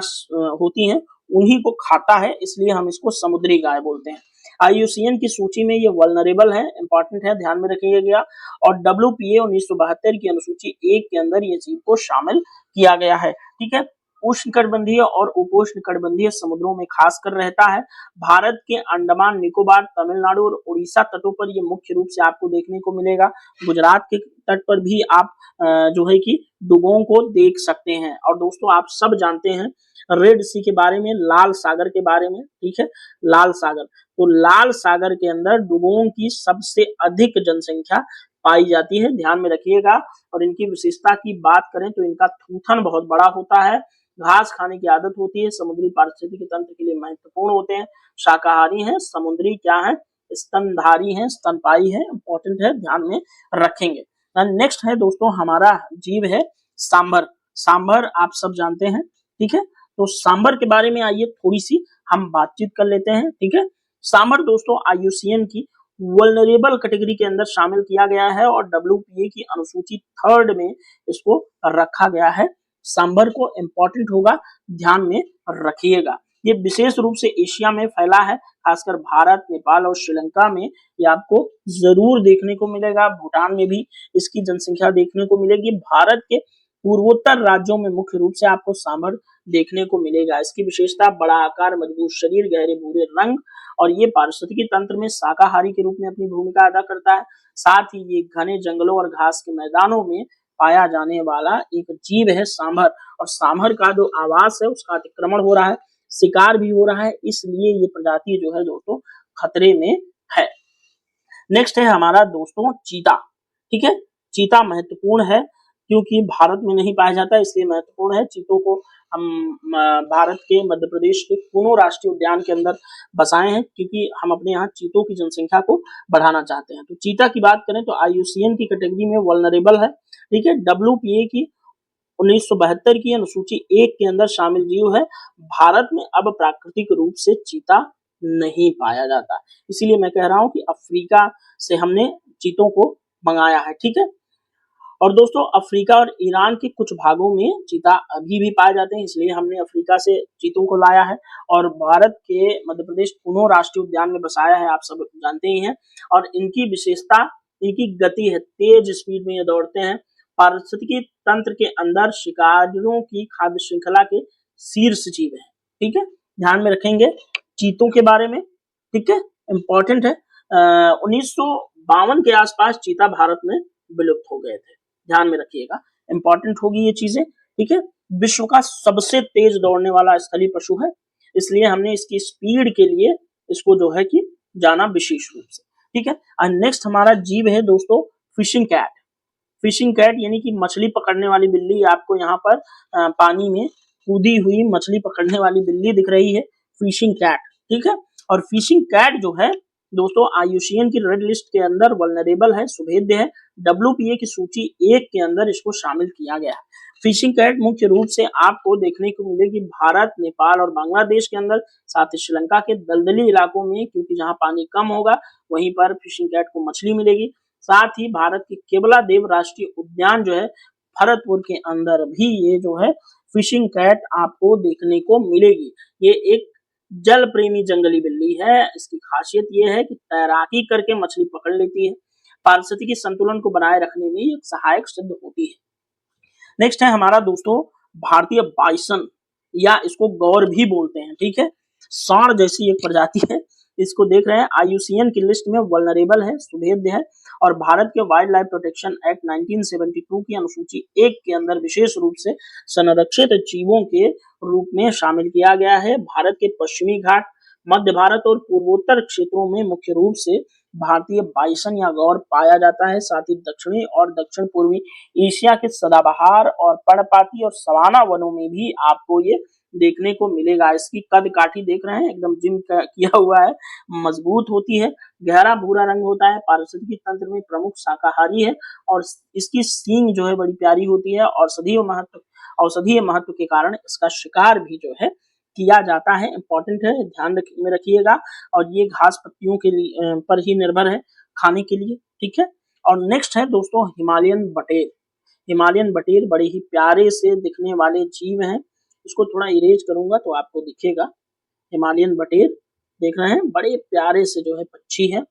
होती हैं उन्हीं को खाता है, इसलिए हम इसको समुद्री गाय बोलते हैं। आईयूसीएन की सूची में ये वल्नरेबल है, इंपॉर्टेंट है, ध्यान में रखिएगा। और डब्ल्यूपीए 1972 की अनुसूची 1 के अंदर ये जीव को शामिल किया गया है। ठीक है, उष्णकटिबंधीय और उपोष्णकटिबंधीय समुद्रों में खासकर रहता है। भारत के अंडमान निकोबार, तमिलनाडु और उड़ीसा तटों पर ये मुख्य रूप से आपको देखने को मिलेगा। गुजरात के तट पर भी आप जो है कि डुगोंग को देख सकते हैं। और दोस्तों आप सब जानते हैं रेड सी के बारे में, लाल सागर के बारे में। ठीक है, लाल सागर, तो लाल सागर के अंदर डुगोंग की सबसे अधिक जनसंख्या पाई जाती है, ध्यान में रखिएगा। और इनकी विशेषता की बात करें तो इनका थूथन बहुत बड़ा होता है, घास खाने की आदत होती है, समुद्री पारिस्थितिकी तंत्र के लिए महत्वपूर्ण होते हैं, शाकाहारी हैं, समुद्री क्या है, स्तनधारी हैं, स्तनपायी है, इंपॉर्टेंट है, ध्यान में रखेंगे। नेक्स्ट है दोस्तों हमारा जीव है सांभर। सांभर आप सब जानते हैं। ठीक है, तो सांभर के बारे में आइए थोड़ी सी हम बातचीत कर लेते हैं। ठीक है, सांभर दोस्तों आईयूसीएन की वल्नरेबल कैटेगरी के अंदर शामिल किया गया है, और डब्ल्यूपीए की अनुसूची 3 में इसको रखा गया है। सांभर को इंपॉर्टेंट होगा, ध्यान में रखिएगा। ये विशेष रूप से एशिया में फैला है, खासकर भारत, नेपाल और श्रीलंका में ये आपको जरूर देखने को मिलेगा। भूटान में भी इसकी जनसंख्या देखने को मिलेगी। भारत के पूर्वोत्तर राज्यों में मुख्य रूप से आपको सांभर देखने को मिलेगा। इसकी विशेषता बड़ा आकार, मजबूत शरीर, गहरे भूरे रंग, और ये पारिस्थितिकी तंत्र में शाकाहारी के रूप में अपनी भूमिका अदा करता है। साथ ही ये घने जंगलों और घास के मैदानों में पाया जाने वाला एक जीव है सांभर। और सांभर का जो आवास है उसका अतिक्रमण हो रहा है, शिकार भी हो रहा है, इसलिए ये प्रजाति जो है दोस्तों खतरे में है। नेक्स्ट है हमारा दोस्तों चीता। ठीक है, चीता महत्वपूर्ण है क्योंकि भारत में नहीं पाया जाता, इसलिए महत्वपूर्ण है। चीतों को हम भारत के मध्य प्रदेश के कुनो राष्ट्रीय उद्यान के अंदर बसाए हैं, क्योंकि हम अपने यहाँ चीतों की जनसंख्या को बढ़ाना चाहते हैं। तो चीता की बात करें तो आईयूसीएन की कैटेगरी में वल्नरेबल है। ठीक है, डब्ल्यूपीए की 1972 की अनुसूची 1 के अंदर शामिल जीव है। भारत में अब प्राकृतिक रूप से चीता नहीं पाया जाता, इसीलिए मैं कह रहा हूं कि अफ्रीका से हमने चीतों को मंगाया है। ठीक है, और दोस्तों अफ्रीका और ईरान के कुछ भागों में चीता अभी भी पाए जाते हैं, इसलिए हमने अफ्रीका से चीतों को लाया है, और भारत के मध्य प्रदेश कुनो राष्ट्रीय उद्यान में बसाया है, आप सब जानते ही हैं। और इनकी विशेषता इनकी गति है, तेज स्पीड में ये दौड़ते हैं। पारिस्थितिकी तंत्र के अंदर शिकारियों की खाद्य श्रृंखला के शीर्ष जीव है। ठीक है, ध्यान में रखेंगे चीतों के बारे में। ठीक है, इंपॉर्टेंट है। 1952 के आसपास चीता भारत में विलुप्त हो गए थे, ध्यान में रखिएगा, इंपॉर्टेंट होगी ये चीजें। ठीक है, विश्व का सबसे तेज दौड़ने वाला स्थलीय पशु है, इसलिए हमने इसकी स्पीड के लिए इसको जो है कि जाना विशेष रूप से। ठीक है, और नेक्स्ट हमारा जीव है दोस्तों फिशिंग कैट। फिशिंग कैट यानी कि मछली पकड़ने वाली बिल्ली। आपको यहाँ पर पानी में कूदी हुई मछली पकड़ने वाली बिल्ली दिख रही है, फिशिंग कैट। ठीक है, और फिशिंग कैट जो है दोस्तों IUCN की रेड लिस्ट के अंदर वल्नरेबल है, सुभेद्य है। WPA की सूची 1 के अंदर इसको शामिल किया गया है। फिशिंग कैट मुख्य रूप से आपको देखने को मिलेगी भारत, नेपाल और बांग्लादेश के अंदर, साथ ही श्रीलंका के दलदली इलाकों में, क्योंकि जहां पानी कम होगा वहीं पर फिशिंग कैट को मछली मिलेगी। साथ ही भारत के केवला देव राष्ट्रीय उद्यान जो है भरतपुर के अंदर भी ये जो है फिशिंग कैट आपको देखने को मिलेगी। ये एक जल प्रेमी जंगली बिल्ली है। इसकी खासियत ये है कि तैराकी करके मछली पकड़ लेती है, पारिस्थितिकी संतुलन को बनाए रखने में एक सहायक सिद्ध होती है। नेक्स्ट है हमारा दोस्तों भारतीय बाइसन, या इसको गौर भी बोलते हैं। ठीक है, सांड जैसी एक प्रजाति है, इसको देख रहे हैं IUCN की लिस्ट में वल्नरेबल है, सुभेद्य है, और भारत के वाइल्ड लाइफ प्रोटेक्शन एक्ट 1972 की अनुसूची 1 के अंदर विशेष रूप से संरक्षित जीवों के रूप में शामिल किया गया है। भारत के पश्चिमी घाट, मध्य भारत और पूर्वोत्तर क्षेत्रों में मुख्य रूप से भारतीय बाइसन या गौर पाया जाता है। साथ ही दक्षिणी और दक्षिण पूर्वी एशिया के सदाबहार और पर्णपाती और सवाना वनों में भी आपको ये देखने को मिलेगा। इसकी कद काठी देख रहे हैं, एकदम जिम किया हुआ है, मजबूत होती है, गहरा भूरा रंग होता है, पारिस्थितिकी तंत्र में प्रमुख शाकाहारी है, और इसकी सींग जो है बड़ी प्यारी होती है, और औषधीय महत्व के कारण इसका शिकार भी जो है किया जाता है। इंपॉर्टेंट है, ध्यान में रखिएगा। और ये घास पत्तियों के लिए पर ही निर्भर है खाने के लिए। ठीक है, और नेक्स्ट है दोस्तों हिमालयन बटेर। हिमालयन बटेर बड़े ही प्यारे से दिखने वाले जीव हैं। इसको थोड़ा इरेज करूंगा तो आपको दिखेगा। हिमालयन बटेर देख रहे हैं, बड़े प्यारे से जो है पक्षी है,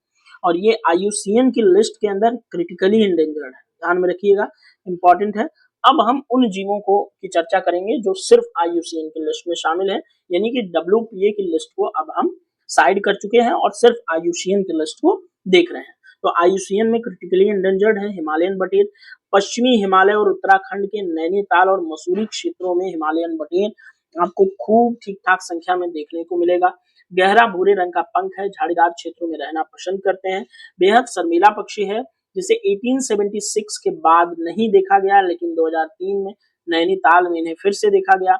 और ये IUCN की लिस्ट के अंदर क्रिटिकली इंडेंजर्ड है, ध्यान में रखिएगा, इंपॉर्टेंट है। अब हम उन जीवों को की चर्चा करेंगे जो सिर्फ IUCN की लिस्ट में शामिल है, यानी कि WPA की लिस्ट को अब हम साइड कर चुके हैं और सिर्फ IUCN की लिस्ट को देख रहे हैं। तो IUCN में क्रिटिकली इंडेंजर्ड है हिमालयन बटेर। पश्चिमी हिमालय और उत्तराखंड के नैनीताल और मसूरी क्षेत्रों में हिमालयन बटेर आपको खूब ठीक ठाक संख्या में देखने को मिलेगा। गहरा भूरे रंग का पंख है, झाड़ीदार क्षेत्रों में रहना पसंद करते हैं, बेहद शर्मीला पक्षी है, जिसे 1876 के बाद नहीं देखा गया, लेकिन 2003 में नैनीताल में इन्हें फिर से देखा गया।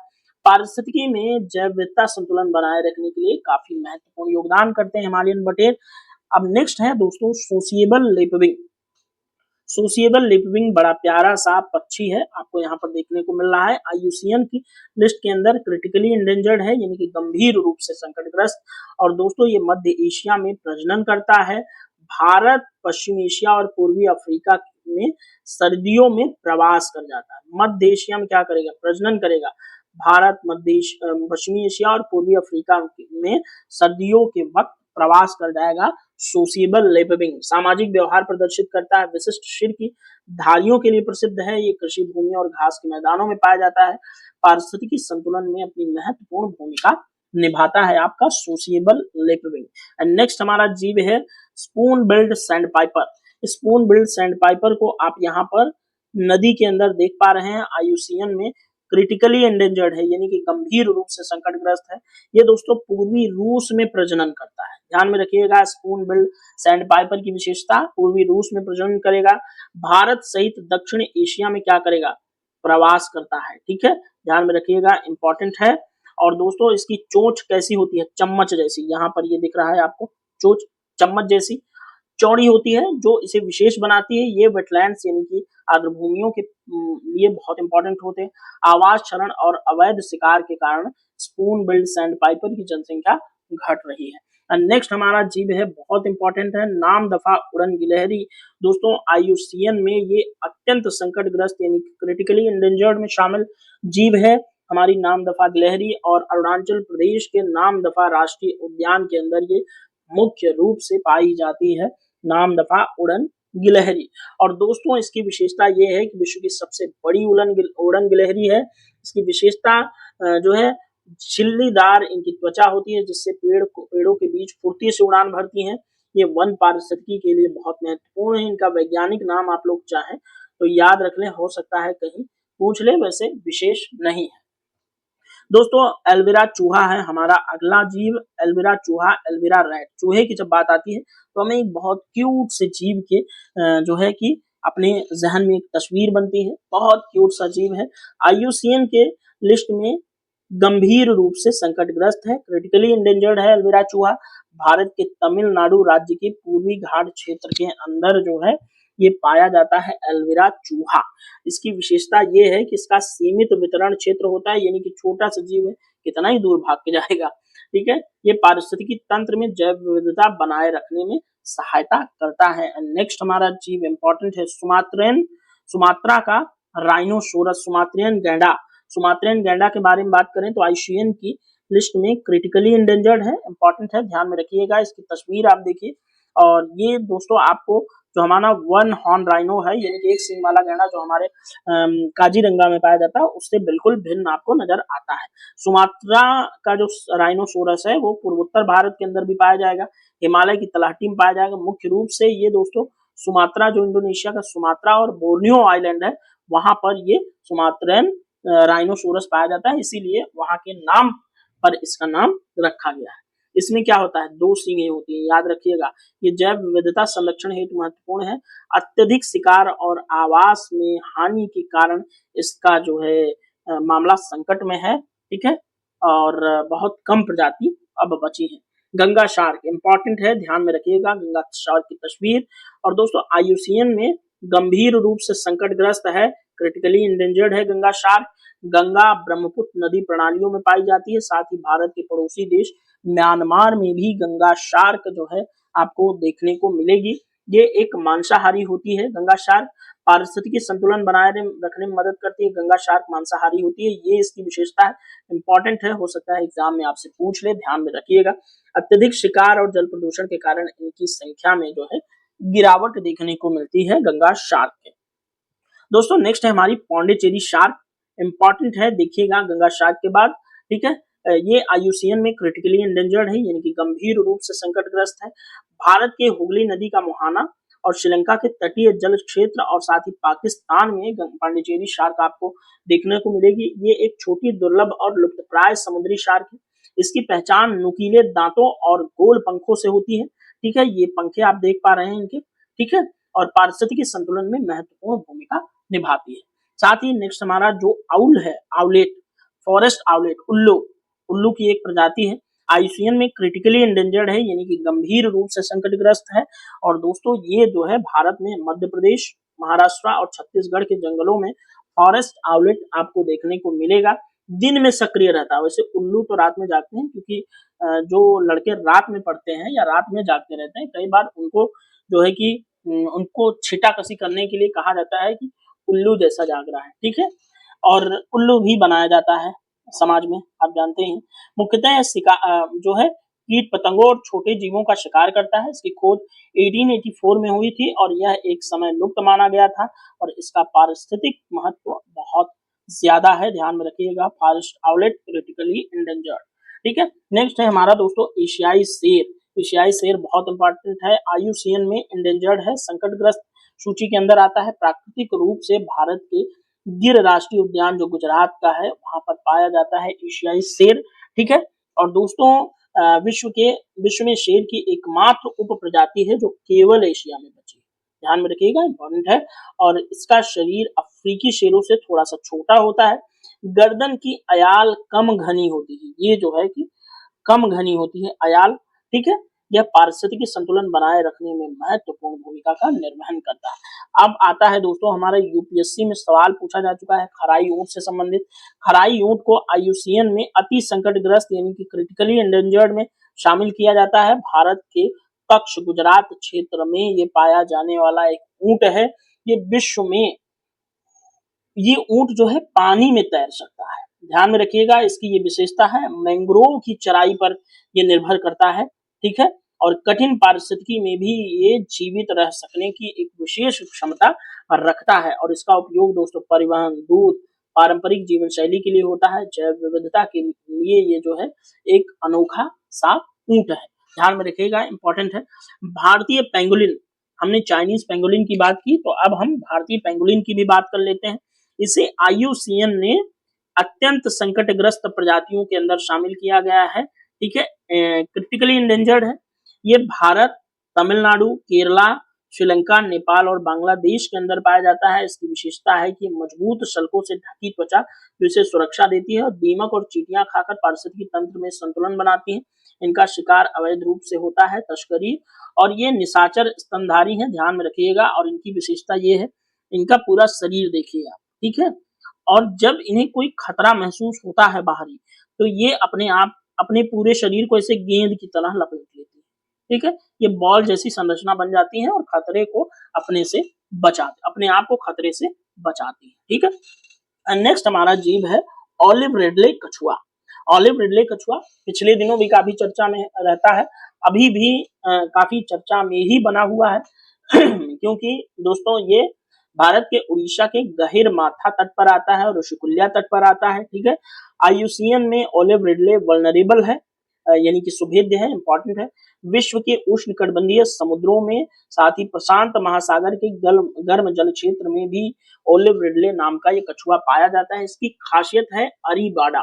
पारिस्थितिकी में जैव विविधता संतुलन बनाए रखने के लिए काफी महत्वपूर्ण योगदान करते हैं हिमालयन बटेर। अब नेक्स्ट है दोस्तों सोसिएबल लेपविंग। सोसिएबल लेपविंग बड़ा प्यारा सा पक्षी है, आपको यहाँ पर देखने को मिल रहा है। IUCN की लिस्ट के अंदर क्रिटिकली इंडेंजर्ड है, यानी कि गंभीर रूप से संकटग्रस्त, और दोस्तों ये मध्य एशिया में प्रजनन करता है। भारत, पश्चिम एशिया और पूर्वी अफ्रीका में सर्दियों में प्रवास कर जाता है। मध्य एशिया में क्या करेगा, प्रजनन करेगा। भारत, पश्चिमी एशिया और पूर्वी अफ्रीका में सर्दियों के वक्त प्रवास कर जाएगा। सोसिएबल लेपविंग सामाजिक व्यवहार प्रदर्शित करता है, विशिष्ट सिर की धारियों के लिए प्रसिद्ध है। ये कृषि भूमि और घास के मैदानों में पाया जाता है। पारिस्थितिकी संतुलन में अपनी महत्वपूर्ण भूमिका निभाता है आपका सोसिएबल लेपविंग। एंड नेक्स्ट हमारा जीव है spoon build sandpiper. Spoon build sandpiper को आप यहाँ पर नदी के अंदर देख पा रहे हैं। IUCN में क्रिटिकली एंडेंजर्ड है, यानी कि गंभीर रूप से संकटग्रस्त है। ये दोस्तों पूर्वी रूस में प्रजनन करता है, ध्यान में रखिएगा। स्पून बिल्ड सैंडपाइपर की विशेषता, पूर्वी रूस में प्रजनन करेगा, भारत सहित दक्षिण एशिया में क्या करेगा, प्रवास करता है। ठीक है, ध्यान में रखिएगा, इंपॉर्टेंट है। और दोस्तों इसकी चोंच कैसी होती है, चम्मच जैसी, यहाँ पर ये दिख रहा है आपको, चोंच चम्मच जैसी चौड़ी होती है, जो इसे विशेष बनाती है। ये वेटलैंड्स यानी कि आर्द्रभूमियों के लिए बहुत इंपॉर्टेंट होते हैं। आवास क्षरण और अवैध शिकार के कारण स्पून बिल्ड सैंडपाइपर की जनसंख्या घट रही है। नेक्स्ट हमारा जीव है, बहुत इंपॉर्टेंट है, नाम दफा उड़न गिलहरी। दोस्तों IUCN में ये अत्यंत संकटग्रस्त यानी क्रिटिकली इंडेंजर्ड में शामिल जीव है हमारी नाम दफा गिलहरी, और अरुणाचल प्रदेश के नाम दफा राष्ट्रीय उद्यान के अंदर ये मुख्य रूप से पाई जाती है, नाम दफा उड़न गिलहरी। और दोस्तों इसकी विशेषता ये है कि विश्व की सबसे बड़ी उड़न गिलहरी है। इसकी विशेषता जो है छिल्लीदार इनकी त्वचा होती है, जिससे पेड़ों के बीच फुर्ती से उड़ान भरती हैं। ये वन पारिस्थितिकी के लिए बहुत महत्वपूर्ण है। इनका वैज्ञानिक नाम आप लोग चाहें तो याद रख लें, हो सकता है कहीं पूछ ले, वैसे विशेष नहीं है। दोस्तों एल्विरा चूहा है हमारा अगला जीव, एल्विरा चूहा, एल्विरा रैट। चूहे की जब बात आती है तो हमें एक बहुत क्यूट से जीव के जो है कि अपने जहन में एक तस्वीर बनती है, बहुत क्यूट सा जीव है। IUCN के लिस्ट में गंभीर रूप से संकटग्रस्त है, क्रिटिकली इंडेंजर्ड है एल्विरा चूहा। भारत के तमिलनाडु राज्य के पूर्वी घाट क्षेत्र के अंदर जो है ये पाया जाता है एल्विरा चूहा। इसकी विशेषता ये है कि इसका सीमित वितरण क्षेत्र होता है, यानी कि छोटा सा जीव है, कितना ही दूर भाग के जाएगा। ठीक है, ये पारिस्थितिकी तंत्र में जैव विविधता बनाए रखने में सहायता करता है। नेक्स्ट हमारा जीव इंपॉर्टेंट है सुमात्रा का राइनोसोरस, सुमात्रियन गैंडा। सुमात्रियन गैंडा के बारे में बात करें तो IUCN की लिस्ट में क्रिटिकली इंडेंजर्ड है, इंपॉर्टेंट है, ध्यान में रखिएगा। इसकी तस्वीर आप देखिए, और ये दोस्तों आपको जो हमारा वन हॉर्न राइनो है, यानी कि एक सींग वाला गैंडा जो हमारे काजीरंगा में पाया जाता है, उससे बिल्कुल भिन्न आपको नजर आता है। सुमात्रा का जो राइनोसोरस है वो पूर्वोत्तर भारत के अंदर भी पाया जाएगा, हिमालय की तलहटी में पाया जाएगा। मुख्य रूप से ये दोस्तों सुमात्रा, जो इंडोनेशिया का सुमात्रा और बोर्नियो आइलैंड है, वहां पर ये सुमात्रन राइनोसोरस पाया जाता है, इसीलिए वहां के नाम पर इसका नाम रखा गया है। इसमें क्या होता है, 2 सींगें होती हैं, याद रखिएगा। ये जैव विविधता संरक्षण हेतु महत्वपूर्ण है। अत्यधिक शिकार और आवास में हानि के कारण इसका जो है मामला संकट में है। ठीक है, और बहुत कम प्रजाति अब बची है। गंगा शार्क इंपॉर्टेंट है, ध्यान में रखिएगा गंगा शार्क की तस्वीर। और दोस्तों IUCN में गंभीर रूप से संकटग्रस्त है, क्रिटिकली इंडेंजर्ड है गंगा शार्क। गंगा ब्रह्मपुत्र नदी प्रणालियों में पाई जाती है, साथ ही भारत के पड़ोसी देश म्यांमार में भी गंगा शार्क जो है आपको देखने को मिलेगी। ये एक मांसाहारी होती है गंगा शार्क, पारिस्थितिकी संतुलन बनाए रखने में मदद करती है। गंगा शार्क मांसाहारी होती है, ये इसकी विशेषता है, इंपॉर्टेंट है, हो सकता है एग्जाम में आपसे पूछ ले, ध्यान में रखिएगा। अत्यधिक शिकार और जल प्रदूषण के कारण इनकी संख्या में जो है गिरावट देखने को मिलती है गंगा शार्क के। दोस्तों नेक्स्ट है हमारी पौंडीचेरी शार्क, इंपॉर्टेंट है, देखिएगा गंगा शार्क के बाद। ठीक है, ये IUCN में क्रिटिकली इंडेंजर्ड है, यानी कि गंभीर रूप से संकटग्रस्त है। भारत के हुगली नदी का मुहाना और श्रीलंका के तटीय जल क्षेत्र और साथ ही पाकिस्तान में पौंडीचेरी शार्क आपको देखने को मिलेगी। ये एक छोटी, दुर्लभ और लुप्तप्राय समुद्री शार्क है। इसकी पहचान नुकीले दांतों और गोल पंखों से होती है। ठीक है, ये पंखे आप देख पा रहे हैं इनके। ठीक है, और पारिस्थितिकी संतुलन में महत्वपूर्ण भूमिका निभाती है। साथ ही नेक्स्ट हमारा जो आउल है, आउलेट, फॉरेस्ट आउलेट, उल्लू की एक प्रजाति है, IUCN में क्रिटिकली इंडेंजर्ड है, यानी कि गंभीर रूप से संकटग्रस्त है। और दोस्तों ये जो है भारत में मध्य प्रदेश, महाराष्ट्र और छत्तीसगढ़ के जंगलों में फॉरेस्ट आउलेट आपको देखने को मिलेगा। दिन में सक्रिय रहता है, वैसे उल्लू तो रात में जागते हैं, क्योंकि जो लड़के रात में पढ़ते हैं या रात में जागते रहते हैं, कई बार उनको जो है कि उनको छिटाकसी करने के लिए कहा जाता है कि उल्लू जैसा जाग रहा है। ठीक है, और उल्लू भी बनाया जाता है समाज में, आप जानते हैं। मुख्यतः जो है कीट पतंगों और छोटे जीवों का शिकार करता है। इसकी खोज 1884 में हुई थी और यह एक समय लुप्त माना गया था, और इसका पारिस्थितिक महत्व बहुत ज्यादा है, ध्यान में रखिएगा। Forest owlet critically endangered. ठीक है, नेक्स्ट है हमारा दोस्तों एशियाई शेर। एशियाई शेर बहुत इंपॉर्टेंट है, IUCN में इंडेंजर्ड है, संकटग्रस्त सूची के अंदर आता है। प्राकृतिक रूप से भारत के गिर राष्ट्रीय उद्यान जो गुजरात का है वहां पर पाया जाता है एशियाई शेर। ठीक है, और दोस्तों विश्व में शेर की एकमात्र उप प्रजाति है जो केवल एशिया में बची है, ध्यान में रखिएगा, इंपॉर्टेंट है। और इसका शरीर अफ्रीकी शेरों से थोड़ा सा छोटा होता है। गर्दन की अयाल कम घनी होती है, ये जो है कि कम घनी होती है अयाल। ठीक है, यह पारिस्थितिकी संतुलन बनाए रखने में महत्वपूर्ण भूमिका का निर्वहन करता है। अब आता है दोस्तों हमारे UPSC में सवाल पूछा जा चुका है खराई ऊंट से संबंधित। खराई ऊंट को IUCN में अति संकटग्रस्त यानी कि क्रिटिकली इंडेंजर्ड में शामिल किया जाता है। भारत के कच्छ गुजरात क्षेत्र में ये पाया जाने वाला एक ऊंट है। ये विश्व में ये ऊंट जो है पानी में तैर सकता है, ध्यान में रखिएगा। इसकी ये विशेषता है, मैंग्रोव की चराई पर ये निर्भर करता है। ठीक है, और कठिन पारिस्थितिकी में भी ये जीवित रह सकने की एक विशेष क्षमता रखता है, और इसका उपयोग दोस्तों परिवहन, दूध, पारंपरिक जीवन शैली के लिए होता है, जैव विविधता के लिए ये जो है एक अनोखा सा ऊंट है। ध्यान में रखिएगा, इंपॉर्टेंट है। भारतीय पेंगुलिन, हमने चाइनीज पेंगुलिन की बात की, तो अब हम भारतीय पेंगुलिन की भी बात कर लेते हैं। इसे IUCN ने अत्यंत संकटग्रस्त प्रजातियों के अंदर शामिल किया गया है, ठीक है, क्रिटिकली इंडेंजर्ड है। ये भारत, तमिलनाडु, केरला, श्रीलंका, नेपाल और बांग्लादेश के अंदर पाया जाता है। इसकी विशेषता है कि मजबूत शल्कों से ढकी त्वचा जो इसे सुरक्षा देती है, और दीमक और चींटियां खाकर पारिस्थितिकी तंत्र में संतुलन बनाती हैं। इनका शिकार अवैध रूप से होता है, तस्करी, और ये निशाचर स्तनधारी हैं, ध्यान में रखिएगा। और इनकी विशेषता ये है, इनका पूरा शरीर देखिएगा, ठीक है, और जब इन्हें कोई खतरा महसूस होता है बाहरी, तो ये अपने आप अपने पूरे शरीर को ऐसे गेंद की तरह लपेट लेती है, ठीक है, ये बॉल जैसी संरचना बन जाती है और खतरे को अपने आप को खतरे से बचाती है, ठीक है। नेक्स्ट हमारा जीव है ऑलिव रिडले कछुआ। ऑलिव रिडले कछुआ पिछले दिनों भी काफी चर्चा में रहता है, अभी भी काफी चर्चा में ही बना हुआ है क्योंकि दोस्तों ये भारत के उड़ीसा के गहिर माथा तट पर आता है और ऋषिकुल्या तट पर आता है, ठीक है। IUCN में ऑलिव रिडले वल्नरेबल है, यानी कि सुभेद्य है, इंपॉर्टेंट है। विश्व के उष्णकटिबंधीय समुद्रों में, साथ ही प्रशांत महासागर के गर्म जल क्षेत्र में भी ऑलिव रिडले नाम का ये कछुआ पाया जाता है। इसकी खासियत है अरीबाडा।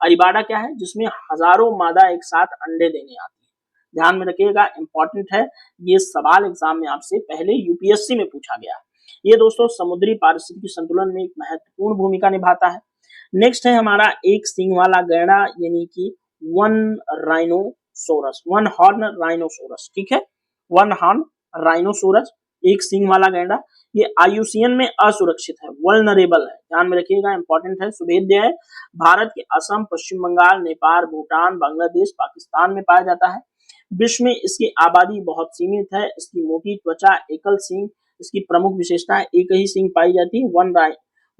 अरीबाडा क्या है? जिसमें हजारों मादा एक साथ अंडे देने आती है। ध्यान में रखिएगा, इंपॉर्टेंट है, ये सवाल एग्जाम में आपसे पहले UPSC में पूछा गया है। ये दोस्तों समुद्री पारिस्थितिकी संतुलन में एक महत्वपूर्ण भूमिका निभाता है। नेक्स्ट है हमारा एक सींग वाला गैंडा, यानी कि वन हॉर्न राइनोसोरस, ठीक है, वन हॉर्न राइनोसोरस, एक सींग वाला गैंडा। ये IUCN में असुरक्षित है, वल्नरेबल है, ध्यान में रखिएगा, इंपॉर्टेंट है, सुभेद्य है। भारत के असम, पश्चिम बंगाल, नेपाल, भूटान, बांग्लादेश, पाकिस्तान में पाया जाता है। विश्व में इसकी आबादी बहुत सीमित है। इसकी मोटी त्वचा, एकल सींग इसकी प्रमुख विशेषता है, एक ही सींग पाई जाती है,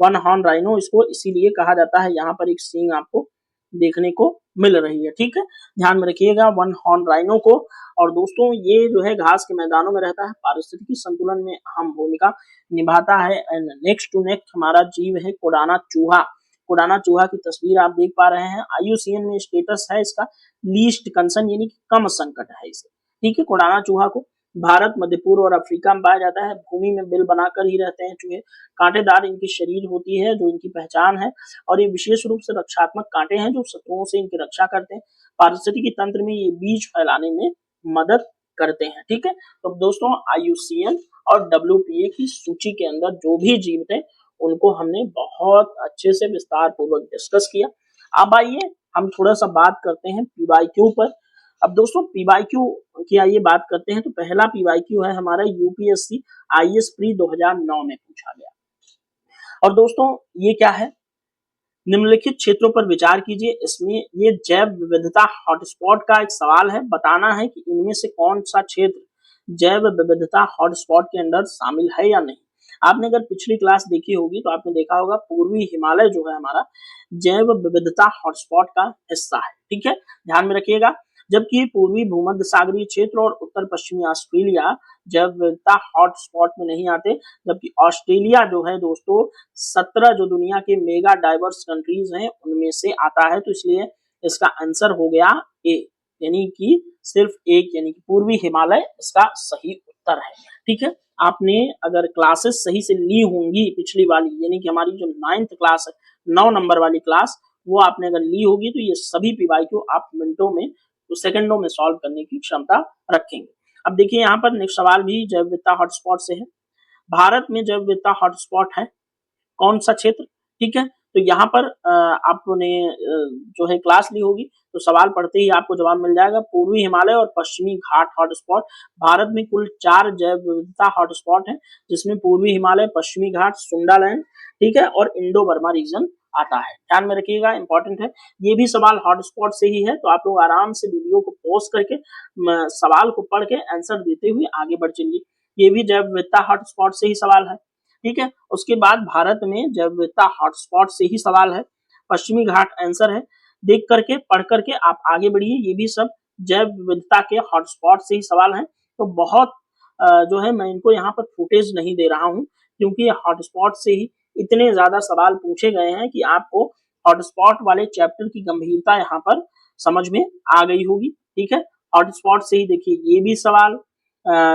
वन हॉर्न राइनो इसको इसीलिए कहा जाता है। यहाँ पर एक सींग आपको देखने को मिल रही है, ठीक है, ध्यान में रखिएगा वन हॉर्न राइनो को। और दोस्तों ये जो है घास के मैदानों में रहता है, पारिस्थितिकी संतुलन में अहम भूमिका निभाता है। एंड नेक्स्ट टू नेक्स्ट हमारा जीव है कोडाना चूहा। कोडाना चूहा की तस्वीर आप देख पा रहे हैं। IUCN में स्टेटस है इसका लीस्ट कंसर्न, यानी कि कम संकट है इसे, ठीक है। कोडाना चूहा को भारत, मध्य पूर्व और अफ्रीका में पाया जाता है। भूमि में बिल बनाकर ही रहते हैं चूहे। कांटेदार इनकी शरीर होती है जो इनकी पहचान है, और ये विशेष रूप से रक्षात्मक कांटे हैं जो शत्रुओं से इनकी रक्षा करते हैं। पारिस्थितिकी तंत्र में ये बीज फैलाने में मदद करते हैं, ठीक है। तो दोस्तों IUCN और WPA की सूची के अंदर जो भी जीव थे उनको हमने बहुत अच्छे से विस्तार पूर्वक डिस्कस किया। अब आइए हम थोड़ा सा बात करते हैं PYQ पर। अब दोस्तों PYQ की आइए बात करते हैं। तो पहला PYQ है हमारा UPSC IAS प्री 2009 में पूछा गया। और दोस्तों ये क्या है? निम्नलिखित क्षेत्रों पर विचार कीजिए। इसमें ये जैव विविधता हॉटस्पॉट का एक सवाल है, बताना है कि इनमें से कौन सा क्षेत्र जैव विविधता हॉटस्पॉट के अंदर शामिल है या नहीं। आपने अगर पिछली क्लास देखी होगी तो आपने देखा होगा पूर्वी हिमालय जो है हमारा जैव विविधता हॉटस्पॉट का हिस्सा है, ठीक है, ध्यान में रखिएगा। जबकि पूर्वी भूमध्य सागरीय क्षेत्र और उत्तर पश्चिमी ऑस्ट्रेलिया जैव विविधता हॉटस्पॉट में नहीं आते। जबकि ऑस्ट्रेलिया जो है दोस्तों 17 जो दुनिया के मेगा डाइवर्स कंट्रीज हैं उनमें से आता है, तो इसलिए इसका आंसर हो गया ए, यानी कि सिर्फ एक, यानी कि पूर्वी हिमालय इसका सही उत्तर है, ठीक है। आपने अगर क्लासेस सही से ली होंगी पिछली वाली, यानी कि हमारी जो 9th क्लास है, 9 नंबर वाली क्लास, वो आपने अगर ली होगी तो ये सभी PYQ आप मिनटों में, तो सेकंडों में सॉल्व करने की क्षमता रखेंगे। अब देखिए यहाँ पर नेक्स्ट सवाल भी जैव विविधता हॉटस्पॉट से है। भारत में जैव विविधता हॉटस्पॉट है कौन सा क्षेत्र, ठीक है। तो यहाँ पर आपने जो है क्लास ली होगी तो सवाल पढ़ते ही आपको जवाब मिल जाएगा। पूर्वी हिमालय और पश्चिमी घाट हॉटस्पॉट। भारत में कुल 4 जैव विविधता हॉटस्पॉट है, जिसमें पूर्वी हिमालय, पश्चिमी घाट, सुंडालैंड, ठीक है, और इंडो बर्मा रीजन आता है। ध्यान में रखिएगा, इंपॉर्टेंट है। ये भी सवाल हॉटस्पॉट से ही है, तो आप लोग आराम से वीडियो को पॉज करके सवाल को पढ़ के आंसर देते हुए आगे बढ़ चलिए। ये भी जैव विविधता हॉटस्पॉट से ही सवाल है, ठीक है। उसके बाद भारत में जैव विविधता हॉटस्पॉट से ही सवाल है, पश्चिमी घाट आंसर है। देख करके पढ़ करके आप आगे बढ़िए। ये भी सब जैव विविधता के हॉटस्पॉट से ही सवाल है। तो बहुत जो है मैं इनको यहाँ पर फुटेज नहीं दे रहा हूँ, क्योंकि हॉटस्पॉट से ही इतने ज्यादा सवाल पूछे गए हैं कि आपको हॉटस्पॉट वाले चैप्टर की गंभीरता यहाँ पर समझ में आ गई होगी। ठीक है, हॉटस्पॉट से ही देखिए ये भी सवाल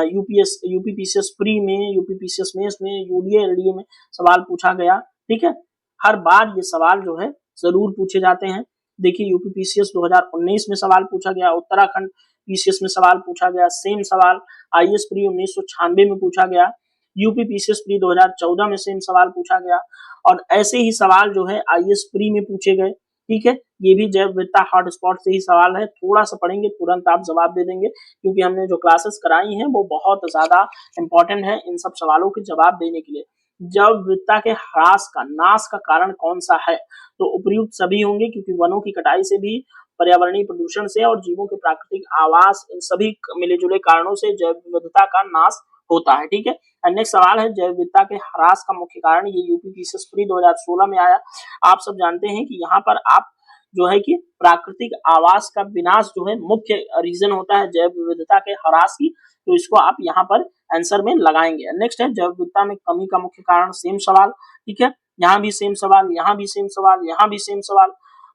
यूपीपीसीएस प्री में, यूपीपीसीएस मेंस में, यूडीए एलडीए में सवाल पूछा गया। ठीक है, हर बार ये सवाल जो है जरूर पूछे जाते हैं। देखिए यूपीपीसीएस 2019 में सवाल पूछा गया, उत्तराखंड पीसीएस में सवाल पूछा गया, सेम सवाल आईएएस प्री 1996 में पूछा गया, यूपीपीसीएस प्री 2014 में सेम सवाल पूछा गया, और ऐसे ही सवाल जो है आईएएस प्री में पूछे गए। ठीक है, ये भी जैव विविधता हॉटस्पॉट से ही सवाल है, थोड़ा सा पढ़ेंगे तुरंत आप जवाब दे देंगे, क्योंकि हमने जो क्लासेस कराई हैं वो बहुत ज्यादा इंपॉर्टेंट है इन सब सवालों के जवाब देने के लिए। जैव विविधता के ह्रास का, नाश का कारण कौन सा है? तो उपयुक्त सभी होंगे, क्योंकि वनों की कटाई से भी, पर्यावरणीय प्रदूषण से और जीवों के प्राकृतिक आवास, इन सभी मिले जुले कारणों से जैव विविधता का नाश होता है। ठीक है, नेक्स्ट सवाल है जैव विविधता के ह्रास का मुख्य कारण, ये यूपीपीसीएस प्री 2016 में आया। आप सब जानते हैं कि यहाँ पर आप जो है कि प्राकृतिक आवास का विनाश जो है मुख्य रीजन होता है जैव विविधता के ह्रास की, तो इसको आप यहाँ पर आंसर में लगाएंगे। नेक्स्ट है जैव विविधता में कमी का मुख्य कारण, सेम सवाल। ठीक है, यहाँ भी सेम सवाल, यहाँ भी सेम सवाल, यहाँ भी सेम सवाल।